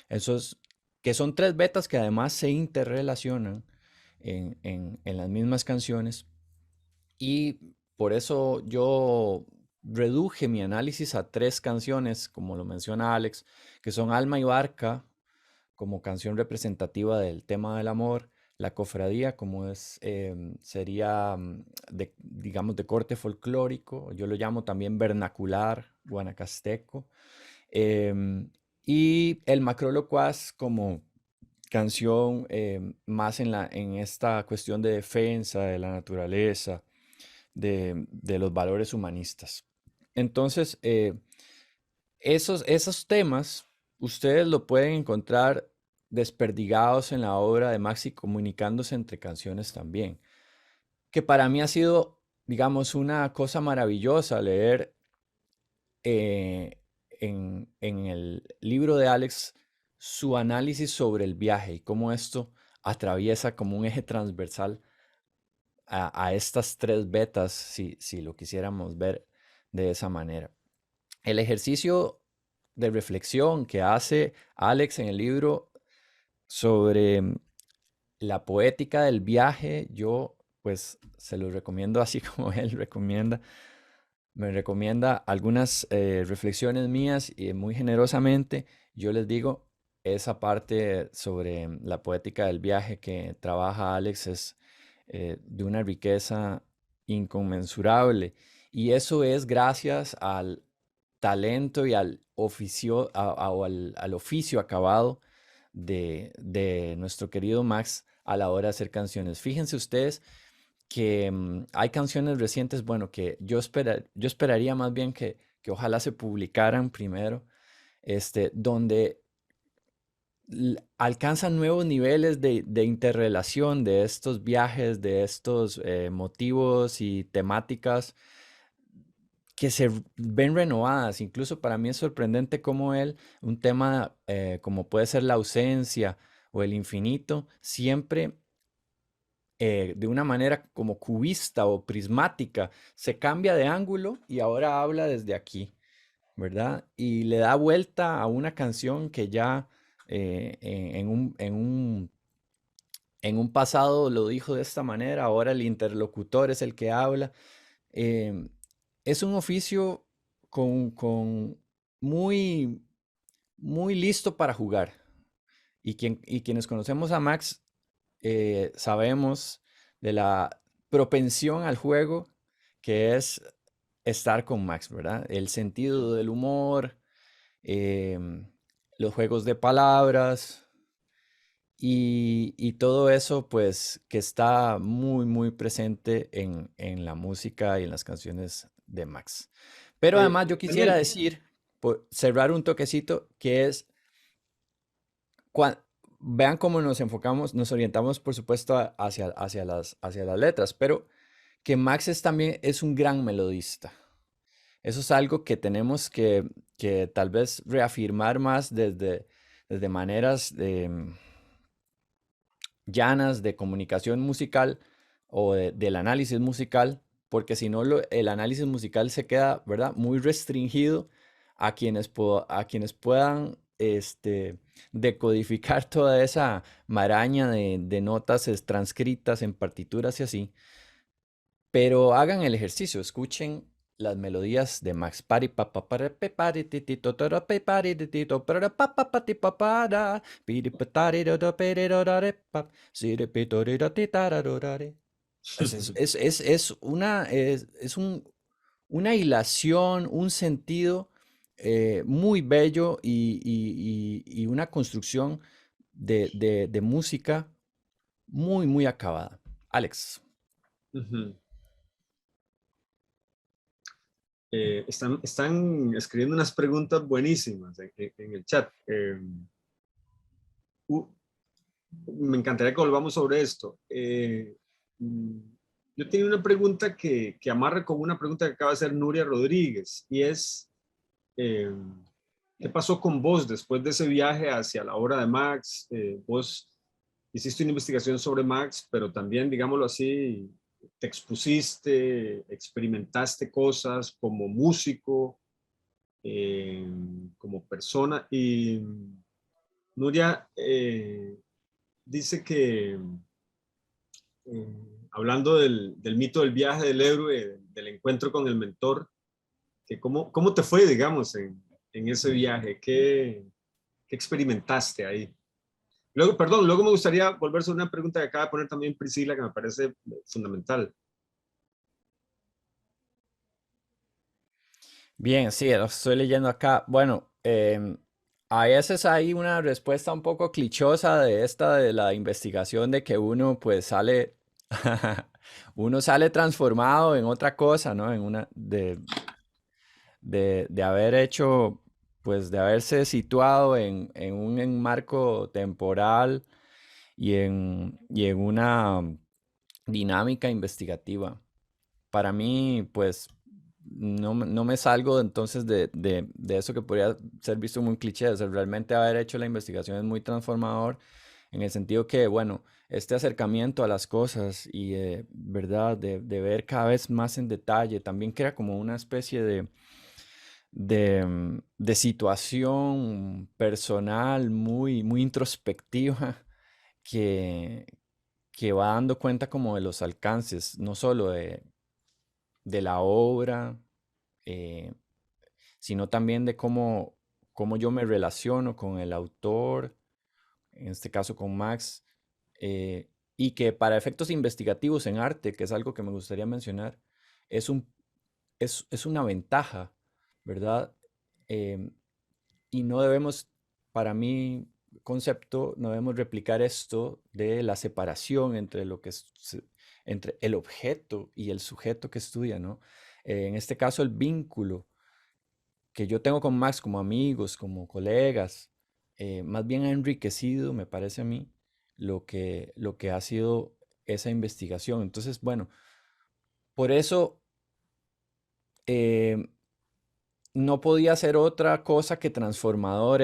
S5: Esos que son tres betas que además se interrelacionan en las mismas canciones. Y por eso yo reduje mi análisis a 3 canciones, como lo menciona Alex, que son Alma y Barca, como canción representativa del tema del amor, La Cofradía, como sería, digamos, de corte folclórico, yo lo llamo también vernacular, guanacasteco, y El Macrolocuaz como canción más en esta cuestión de defensa de la naturaleza, de los valores humanistas. Entonces, esos temas ustedes lo pueden encontrar desperdigados en la obra de Maxi, comunicándose entre canciones también, que para mí ha sido, digamos, una cosa maravillosa leer en el libro de Alex su análisis sobre el viaje y cómo esto atraviesa como un eje transversal a estas 3 vetas, si lo quisiéramos ver de esa manera. El ejercicio de reflexión que hace Alex en el libro sobre la poética del viaje, yo pues se lo recomiendo así como él recomienda. Me recomienda algunas reflexiones mías y muy generosamente yo les digo, esa parte sobre la poética del viaje que trabaja Alex es de una riqueza inconmensurable. Y eso es gracias al talento y al oficio, o al oficio acabado de nuestro querido Max a la hora de hacer canciones. Fíjense ustedes que hay canciones recientes, bueno, que yo esperaría más bien que ojalá se publicaran primero, donde alcanzan nuevos niveles de interrelación de estos viajes, de estos motivos y temáticas que se ven renovadas. Incluso para mí es sorprendente cómo un tema como puede ser la ausencia o el infinito, siempre de una manera como cubista o prismática, se cambia de ángulo y ahora habla desde aquí, ¿verdad? Y le da vuelta a una canción que ya en un pasado lo dijo de esta manera, ahora el interlocutor es el que habla. Em, es un oficio con muy, muy listo para jugar. Y quienes conocemos a Max sabemos de la propensión al juego que es estar con Max, ¿verdad? El sentido del humor, em, los juegos de palabras y todo eso, pues, que está muy, muy presente en la música y en las canciones de Max. Pero además yo quisiera
S4: Daniel,
S5: decir, por cerrar un toquecito, que es vean cómo nos enfocamos, nos orientamos, por supuesto, hacia las letras, pero que Max también es un gran melodista. Eso es algo que tenemos que tal vez reafirmar más desde maneras llanas de comunicación musical o del análisis musical, porque si no el análisis musical se queda, ¿verdad? Muy restringido a quienes puedan decodificar toda esa maraña de notas transcritas en partituras y así. Pero hagan el ejercicio, escuchen las melodías de Max. Pari pa pa para pe pari ti ti to to ro pe pari ti ti to para pa pa pa ti pa pa da piri pa tari do do pe re do da re pa si re pe to re do ti ta ra do da re. Es una hilación, un sentido muy bello y una construcción de música muy, muy acabada. Alex.
S4: ujú. Están escribiendo unas preguntas buenísimas en el chat. Uh, Me encantaría que volvamos sobre esto. Mm, yo tenía una pregunta que amarra con una pregunta que acaba de hacer Nuria Rodríguez, y es, eh, ¿qué pasó con vos después de ese viaje hacia la obra de Max? Vos hiciste una investigación sobre Max, pero también, digámoslo así, te expusiste, experimentaste cosas como músico, como persona, y Nuria dice hablando del mito del viaje del héroe, del encuentro con el mentor, que ¿cómo te fue, digamos, en ese viaje? ¿Qué experimentaste ahí? Luego, perdón, luego me gustaría volver sobre una pregunta que acaba de poner también Priscila, que me parece fundamental.
S5: Bien, sí, lo estoy leyendo acá. Bueno, a veces hay una respuesta un poco clichosa de esta de la investigación de que uno pues sale, uno sale transformado en otra cosa, ¿no? En una de haber hecho, pues de haberse situado en un marco temporal y en una dinámica investigativa. Para mí, pues, no me salgo entonces de eso que podría ser visto muy cliché. O sea, realmente haber hecho la investigación es muy transformador en el sentido que, bueno, este acercamiento a las cosas y, ¿verdad? De ver cada vez más en detalle, también crea como una especie de situación personal muy introspectiva que, que va dando cuenta como de los alcances, no solo de la obra, eh, sino también de cómo yo me relaciono con el autor, en este caso con Max, y que para efectos investigativos en arte, que es algo que me gustaría mencionar, es es una ventaja, ¿verdad? Em, y no debemos, para mi concepto, no debemos replicar esto de la separación entre entre el objeto y el sujeto que estudia, ¿no? En este caso, el vínculo que yo tengo con Max como amigos, como colegas, más bien ha enriquecido, me parece a mí, lo que ha sido esa investigación. Entonces, bueno, por eso eh, no podía ser otra cosa que transformador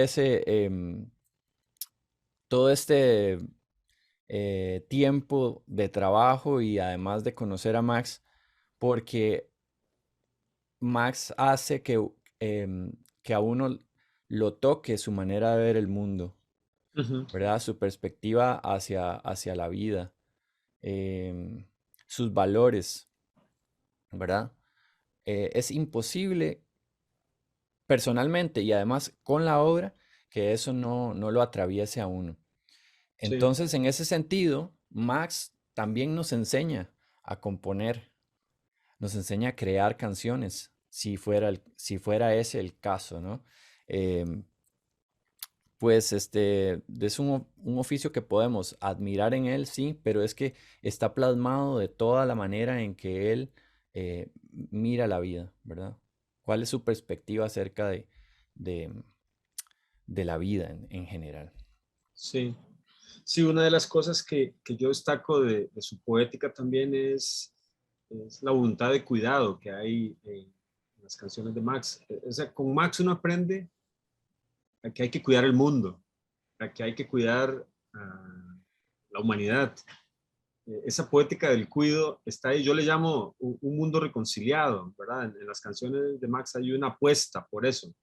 S5: todo este tiempo de trabajo y además de conocer a Max, porque Max hace que a uno lo toque su manera de ver el mundo,
S4: Ujú.
S5: ¿verdad? Su perspectiva hacia la vida, em, sus valores, ¿verdad? Es imposible personalmente y además con la obra que eso no lo atraviese a uno.
S4: Sí.
S5: Entonces, en ese sentido, Max también nos enseña a componer, nos enseña a crear canciones, si fuera ese el caso, ¿no? Em, pues es un oficio que podemos admirar en él, sí, pero es que está plasmado de toda la manera en que él mira la vida, ¿verdad? ¿Cuál es su perspectiva acerca de, de la vida en general?
S4: Sí. Sí, una de las cosas que yo destaco de su poética también es la voluntad de cuidado que hay en las canciones de Max. O sea, con Max uno aprende a que hay que cuidar el mundo, a que hay que cuidar a la humanidad. Esa poética del cuido está ahí. Yo le llamo un mundo reconciliado, ¿verdad? En las canciones de Max hay una apuesta por eso,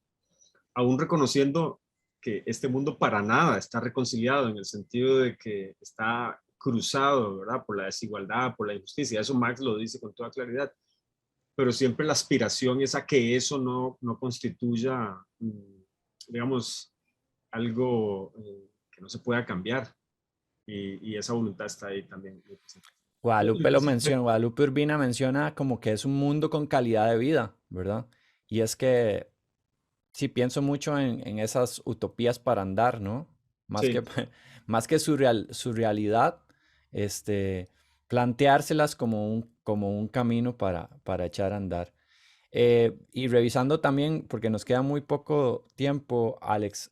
S4: aún reconociendo que este mundo para nada está reconciliado en el sentido de que está cruzado, ¿verdad? Por la desigualdad, por la injusticia. Eso Marx lo dice con toda claridad. Pero siempre la aspiración es a que eso no constituya, digamos, algo que no se pueda cambiar. Y esa voluntad está ahí también.
S5: Guadalupe lo menciona, Guadalupe Urbina menciona como que es un mundo con calidad de vida, ¿verdad? Y es que sí pienso mucho en esas utopías para andar, ¿no? Más que,
S4: Sí,
S5: más que su realidad, este, planteárselas como un camino para echar a andar. Y revisando también, porque nos queda muy poco tiempo, Alex,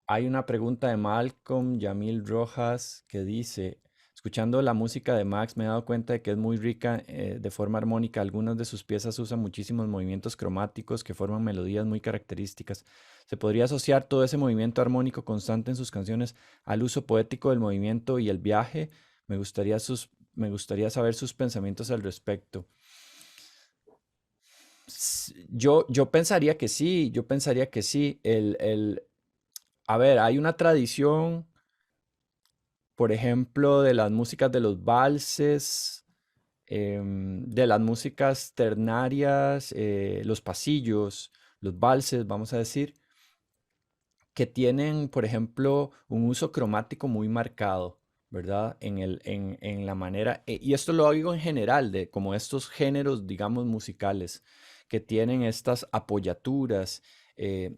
S5: hay una pregunta de Malcolm Yamil Rojas que dice, escuchando la música de Max me he dado cuenta de que es muy rica de forma armónica. Algunas de sus piezas usan muchísimos movimientos cromáticos que forman melodías muy características. ¿Se podría asociar todo ese movimiento armónico constante en sus canciones al uso poético del movimiento y el viaje? Me gustaría saber sus pensamientos al respecto. Yo pensaría que sí, yo pensaría que sí. A ver, hay una tradición por ejemplo, de las músicas de los valses, de las músicas ternarias, los pasillos, los valses, vamos a decir, que tienen, por ejemplo, un uso cromático muy marcado, ¿verdad? En la manera, y esto lo digo en general, de como estos géneros, digamos, musicales, que tienen estas apoyaturas, eh,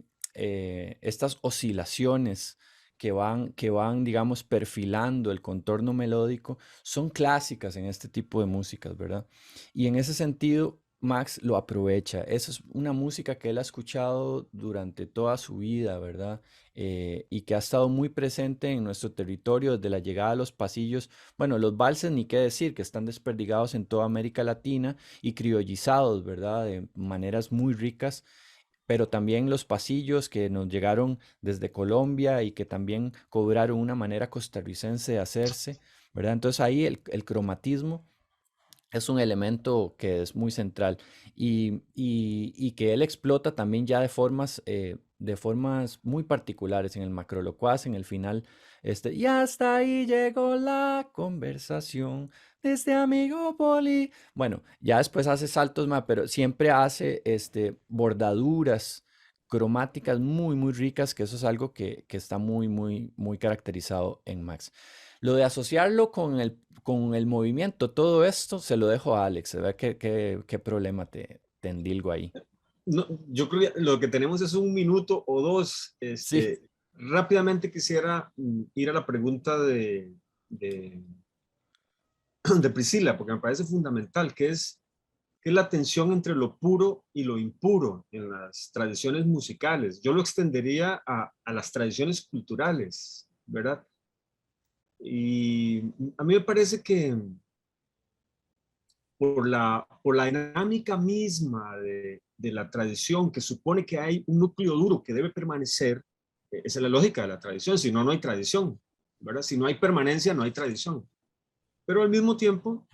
S5: estas oscilaciones que van, digamos, perfilando el contorno melódico, son clásicas en este tipo de músicas, ¿verdad? Y en ese sentido, Max lo aprovecha. Esa es una música que él ha escuchado durante toda su vida, ¿verdad? Y que ha estado muy presente en nuestro territorio desde la llegada a los pasillos. Bueno, los valses, ni qué decir, que están desperdigados en toda América Latina y criollizados, ¿verdad? De maneras muy ricas, pero también los pasillos que nos llegaron desde Colombia y que también cobraron una manera costarricense de hacerse, ¿verdad? Entonces ahí el cromatismo es un elemento que es muy central y que él explota también ya de formas muy particulares en el macrolocuaz, en el final, y hasta ahí llegó la conversación de este amigo Poli. Bueno, ya después hace saltos más, pero siempre hace bordaduras cromáticas muy, muy ricas, que eso es algo que está muy, muy, muy caracterizado en Max. Lo de asociarlo con el movimiento, todo esto se lo dejo a Alex, a ver qué problema te endilgo ahí.
S4: No, yo creo que lo que tenemos es un minuto o dos.
S5: Sí,
S4: Rápidamente quisiera ir a la pregunta de, de Priscila, porque me parece fundamental, que es la tensión entre lo puro y lo impuro en las tradiciones musicales. Yo lo extendería a las tradiciones culturales, ¿verdad? Y a mí me parece que por la dinámica misma de la tradición, que supone que hay un núcleo duro que debe permanecer, esa es la lógica de la tradición, si no, no hay tradición, ¿verdad? Si no hay permanencia, no hay tradición. Pero al mismo tiempo,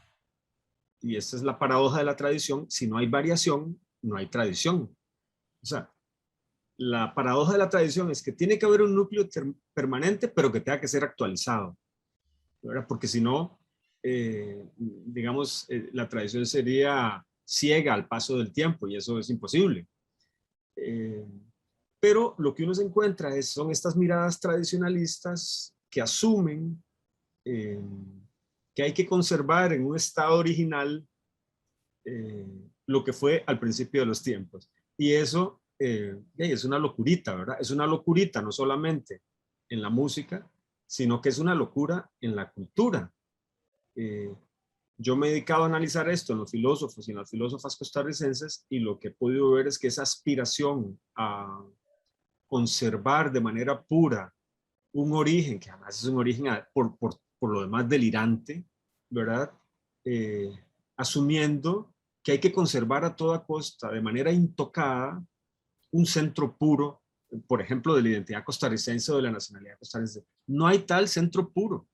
S4: y esta es la paradoja de la tradición, si no hay variación, no hay tradición. O sea, la paradoja de la tradición es que tiene que haber un núcleo permanente, pero que tenga que ser actualizado, ¿verdad? Porque si no, digamos, la tradición sería ciega al paso del tiempo y eso es imposible. Eh, pero lo que uno se encuentra son estas miradas tradicionalistas que asumen eh, que hay que conservar en un estado original eh, lo que fue al principio de los tiempos. Y eso es una locurita, ¿verdad? Es una locurita no solamente en la música, sino que es una locura en la cultura. Eh, yo me he dedicado a analizar esto en los filósofos y en las filósofas costarricenses y lo que he podido ver es que esa aspiración a conservar de manera pura un origen, que además es un origen por lo demás delirante, ¿verdad? Eh, Asumiendo que hay que conservar a toda costa, de manera intocada, un centro puro, por ejemplo, de la identidad costarricense o de la nacionalidad costarricense. No hay tal centro puro,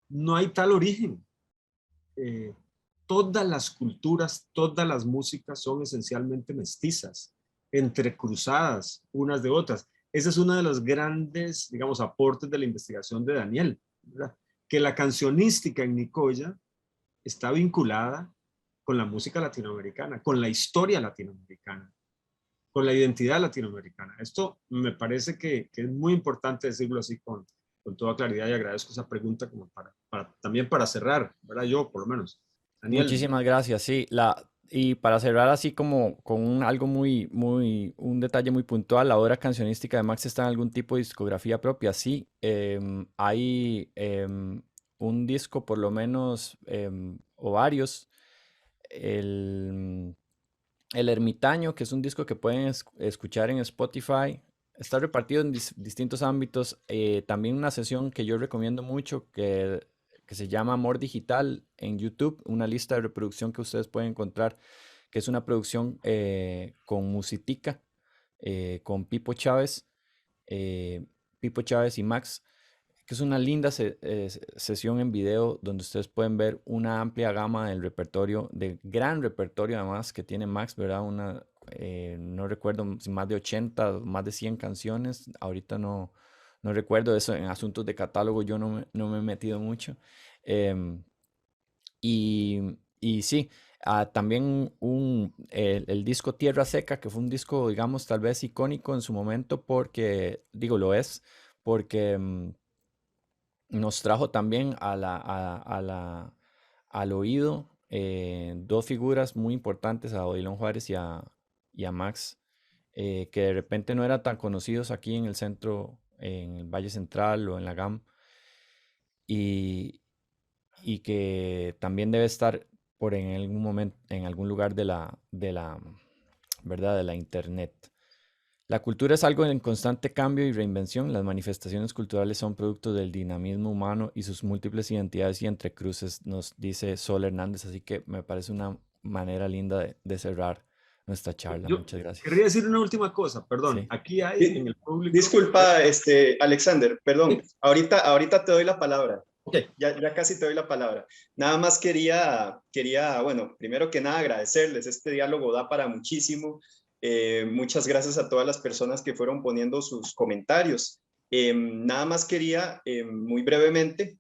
S4: no hay tal origen. Eh, Todas las culturas, todas las músicas son esencialmente mestizas, entrecruzadas unas de otras. Ese es uno de los grandes, digamos, aportes de la investigación de Daniel, ¿verdad? Que la cancionística en Nicoya está vinculada con la música latinoamericana, con la historia latinoamericana, con la identidad latinoamericana. Esto me parece que es muy importante decirlo así con toda claridad y agradezco esa pregunta como también para cerrar, ¿verdad? Yo, por lo menos. Daniel,
S5: muchísimas gracias. Sí, y para cerrar así como con algo muy, muy, un detalle muy puntual, la obra cancionística de Max está en algún tipo de discografía propia. Sí, hay un disco por lo menos, o varios. El, El Ermitaño, que es un disco que pueden escuchar en Spotify, está repartido en distintos ámbitos. También una sesión que yo recomiendo mucho, que se llama Amor Digital en YouTube, una lista de reproducción que ustedes pueden encontrar, que es una producción con Musitica, con Pipo Chávez y Max, que es una linda sesión en video donde ustedes pueden ver una amplia gama del repertorio, de gran repertorio además que tiene Max, ¿verdad? No recuerdo si más de 80, más de 100 canciones, ahorita no no recuerdo eso, en asuntos de catálogo yo no me he metido mucho. Em, y sí, también el disco Tierra Seca, que fue un disco, digamos, tal vez icónico en su momento porque, digo, lo es, porque nos trajo también al oído dos figuras muy importantes, a Odilon Juárez y a Max, que de repente no eran tan conocidos aquí en el centro, en el Valle Central o en la GAM, y, y que también debe estar por en algún momento, en algún lugar ¿verdad? De la internet. La cultura es algo en constante cambio y reinvención. Las manifestaciones culturales son producto del dinamismo humano y sus múltiples identidades y entrecruces, nos dice Sol Hernández. Así que me parece una manera linda de cerrar nuestra charla.
S4: Yo
S5: Muchas gracias.
S4: querría decir una última cosa, perdón.
S5: Sí.
S4: Aquí hay en el público...
S1: Disculpa, Alexander, perdón.
S4: Sí.
S1: Ahorita te doy la palabra.
S4: Ok.
S1: Ya casi te doy la palabra. Nada más quería, bueno, primero que nada agradecerles. Este diálogo da para muchísimo. Muchas gracias a todas las personas que fueron poniendo sus comentarios. Nada más quería, muy brevemente,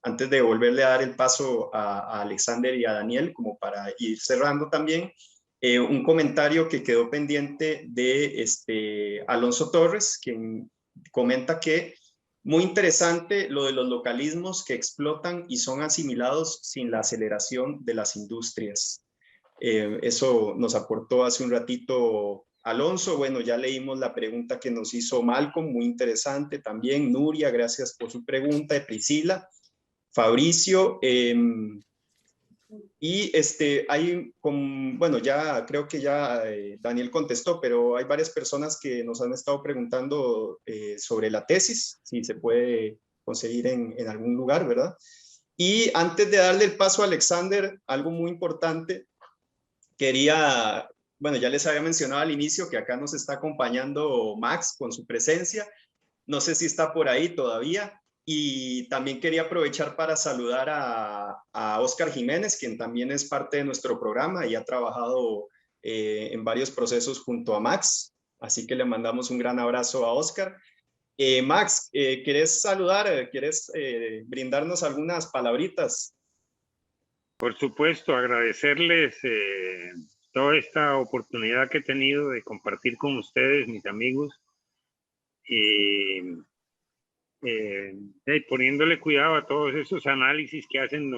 S1: antes de volverle a dar el paso a Alexander y a Daniel, como para ir cerrando también, un comentario que quedó pendiente de Alonso Torres, quien comenta que muy interesante lo de los localismos que explotan y son asimilados sin la aceleración de las industrias. Eso nos aportó hace un ratito Alonso. Bueno, ya leímos la pregunta que nos hizo Malcolm, muy interesante también. Nuria, gracias por su pregunta. Priscila, Fabricio, y bueno, ya creo que ya Daniel contestó, pero hay varias personas que nos han estado preguntando sobre la tesis, si se puede conseguir en algún lugar, ¿verdad? Y antes de darle el paso a Alexander, algo muy importante, bueno, ya les había mencionado al inicio que acá nos está acompañando Max con su presencia, no sé si está por ahí todavía. Y también quería aprovechar para saludar a Oscar Jiménez, quien también es parte de nuestro programa y ha trabajado en varios procesos junto a Max. Así que le mandamos un gran abrazo a Oscar. Max, ¿quieres saludar? ¿Quieres brindarnos algunas palabritas?
S6: Por supuesto, agradecerles toda esta oportunidad que he tenido de compartir con ustedes, mis amigos. Y poniéndole cuidado a todos esos análisis que hacen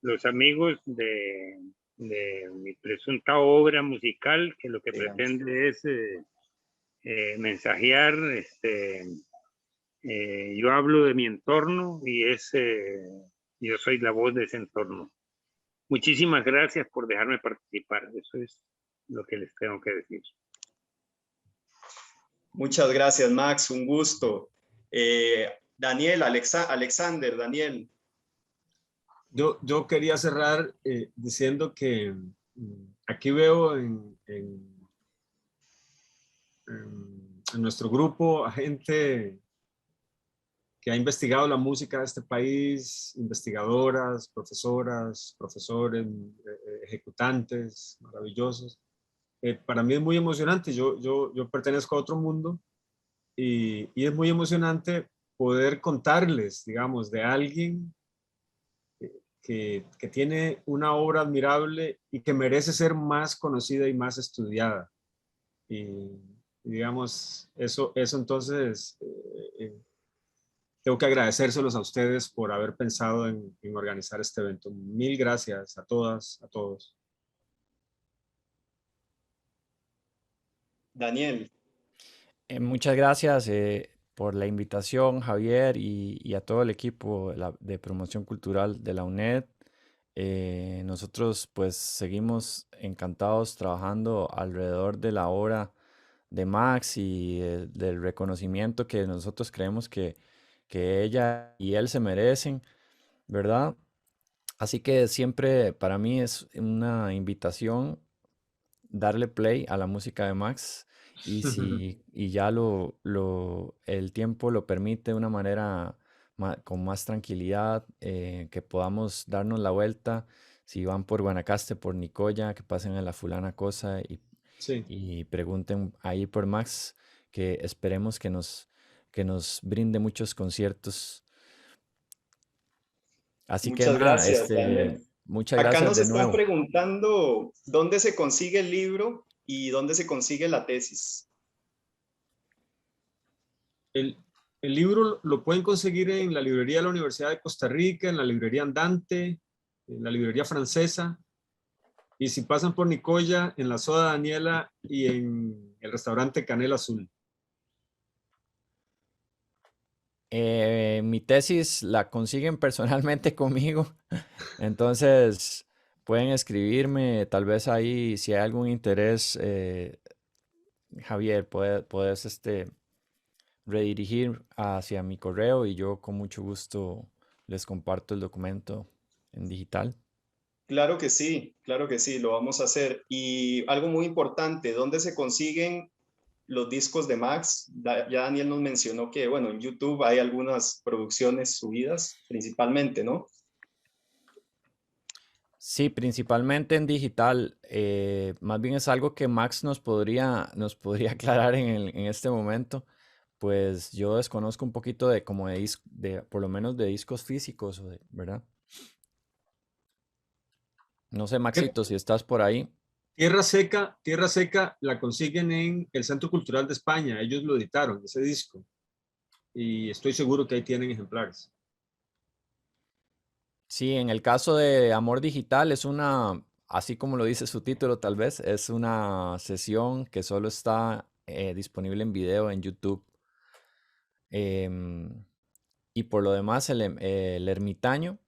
S6: los amigos de mi presunta obra musical, que lo que pretende es mensajear. Yo hablo de mi entorno y yo soy la voz de ese entorno. Muchísimas gracias por dejarme participar. Eso es lo que les tengo que decir.
S1: Muchas gracias, Max. Un gusto. Daniel, Alexander, Daniel.
S4: Yo quería cerrar diciendo que aquí veo en nuestro grupo a gente que ha investigado la música de este país, investigadoras, profesoras, profesores, ejecutantes maravillosos. Para mí es muy emocionante. Yo pertenezco a otro mundo y es muy emocionante poder contarles, digamos, de alguien que tiene una obra admirable y que merece ser más conocida y más estudiada. Y digamos, eso entonces, tengo que agradecérselos a ustedes por haber pensado en organizar este evento. Mil gracias a todas, a todos.
S1: Daniel.
S5: Muchas gracias por la invitación, Javier, y a todo el equipo de promoción cultural de la UNED. Nosotros pues seguimos encantados trabajando alrededor de la obra de Max y del reconocimiento que nosotros creemos que ella y él se merecen, ¿verdad? Así que siempre para mí es una invitación darle play a la música de Max y si ya el tiempo lo permite de una manera con más tranquilidad, que podamos darnos la vuelta, si van por Guanacaste, por Nicoya, que pasen a la fulana cosa
S4: Sí.
S5: y pregunten ahí por Max, que esperemos que nos brinde muchos conciertos. Así que
S1: Muchas
S5: nada,
S1: gracias, Daniel.
S5: muchas
S1: Acá
S5: gracias
S1: nos
S5: de
S1: están
S5: nuevo.
S1: preguntando dónde se consigue el libro y dónde se consigue la tesis.
S4: El, el libro lo pueden conseguir en la librería de la Universidad de Costa Rica, en la librería Andante, en la librería francesa. Y si pasan por Nicoya, en la Soda Daniela y en el restaurante Canela Azul.
S5: Mi tesis la consiguen personalmente conmigo, entonces pueden escribirme, tal vez ahí si hay algún interés, Javier, puedes redirigir hacia mi correo y yo con mucho gusto les comparto el documento en digital.
S1: Claro que sí, lo vamos a hacer. Y algo muy importante, ¿dónde se consiguen los discos de Max? Ya Daniel nos mencionó que, bueno, en YouTube hay algunas producciones subidas, principalmente, ¿no?
S5: Sí, principalmente en digital. Más bien es algo que Max nos podría aclarar en este momento. Pues yo desconozco un poquito de como por lo menos de discos físicos, ¿verdad? No sé, Maxito, si estás por ahí.
S4: Tierra Seca la consiguen en el Centro Cultural de España. Ellos lo editaron, ese disco. Y estoy seguro que ahí tienen ejemplares.
S5: Sí, en el caso de Amor Digital así como lo dice su título tal vez, es una sesión que solo está disponible en video en YouTube. Em, y por lo demás, el Ermitaño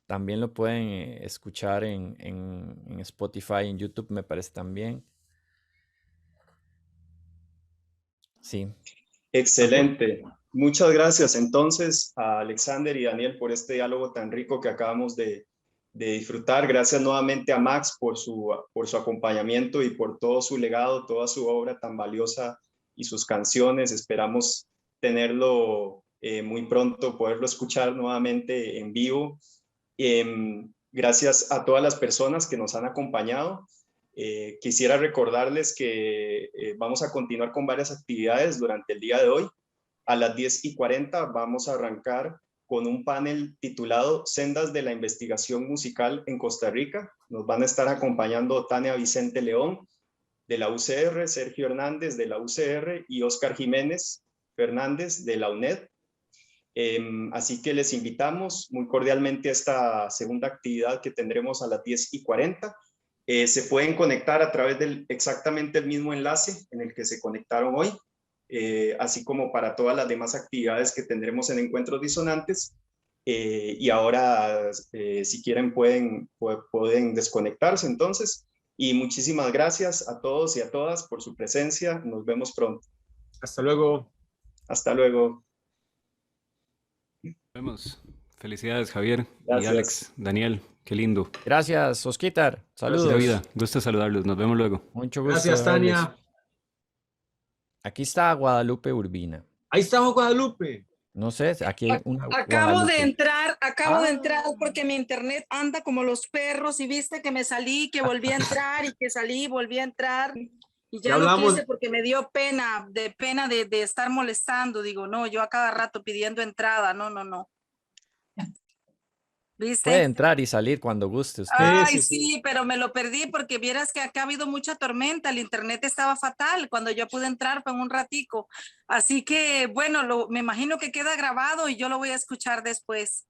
S5: también lo pueden escuchar en Spotify, en YouTube me parece también. Sí,
S1: Excelente. Muchas gracias entonces a Alexander y Daniel por este diálogo tan rico que acabamos de disfrutar. Gracias nuevamente a Max por su acompañamiento y por todo su legado, toda su obra tan valiosa y sus canciones. Esperamos tenerlo muy pronto, poderlo escuchar nuevamente en vivo. Gracias a todas las personas que nos han acompañado. Quisiera recordarles que vamos a continuar con varias actividades durante el día de hoy. A las 10:40 vamos a arrancar con un panel titulado Sendas de la Investigación Musical en Costa Rica. Nos van a estar acompañando Tania Vicente León de la UCR, Sergio Hernández de la UCR y Oscar Jiménez Fernández de la UNED. Así que les invitamos muy cordialmente a esta segunda actividad que tendremos a las 10:40. Se pueden conectar a través del exactamente el mismo enlace en el que se conectaron hoy, así como para todas las demás actividades que tendremos en Encuentros Disonantes. Y ahora, si quieren, pueden desconectarse entonces. Y muchísimas gracias a todos y a todas por su presencia. Nos vemos pronto.
S4: Hasta luego.
S1: Hasta luego.
S7: Nos vemos. Felicidades, Javier.
S1: Gracias.
S7: Y Alex, Daniel, qué lindo.
S5: gracias, Osquitar. Saludos.
S7: Gracias, vida. Gusto saludarlos. Nos vemos luego.
S5: Mucho gusto.
S4: Gracias,
S5: de verles.
S4: Tania.
S5: Aquí está Guadalupe Urbina.
S4: Ahí estamos, Guadalupe.
S5: No sé, aquí hay una
S8: Acabo de
S5: Guadalupe.
S8: entrar porque mi internet anda como los perros y viste que me salí, que volví a entrar y que salí, volví a entrar y ya no quise porque me dio pena de estar molestando. Digo, no, yo a cada rato pidiendo entrada, no. ¿Viste?
S5: Puede entrar y salir cuando guste usted.
S8: Ay, sí, pero me lo perdí porque vieras que acá ha habido mucha tormenta, el internet estaba fatal, cuando yo pude entrar fue en un ratico, así que bueno, me imagino que queda grabado y yo lo voy a escuchar después,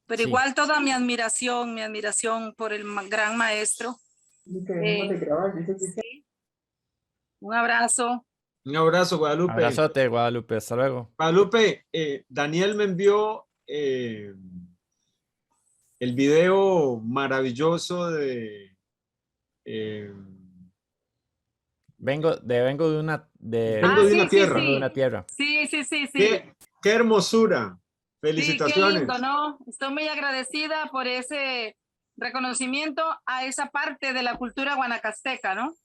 S8: pero
S5: Sí.
S8: igual toda mi admiración por el gran maestro. Sí. Un abrazo.
S4: Un abrazo, Guadalupe.
S5: Abrazote, Guadalupe. Hasta luego.
S4: Guadalupe, Daniel me envió el video maravilloso de
S5: Vengo de una tierra.
S8: Sí.
S4: Qué hermosura. Felicitaciones.
S8: Sí, qué lindo, ¿no? Estoy muy agradecida por ese reconocimiento a esa parte de la cultura guanacasteca, ¿no?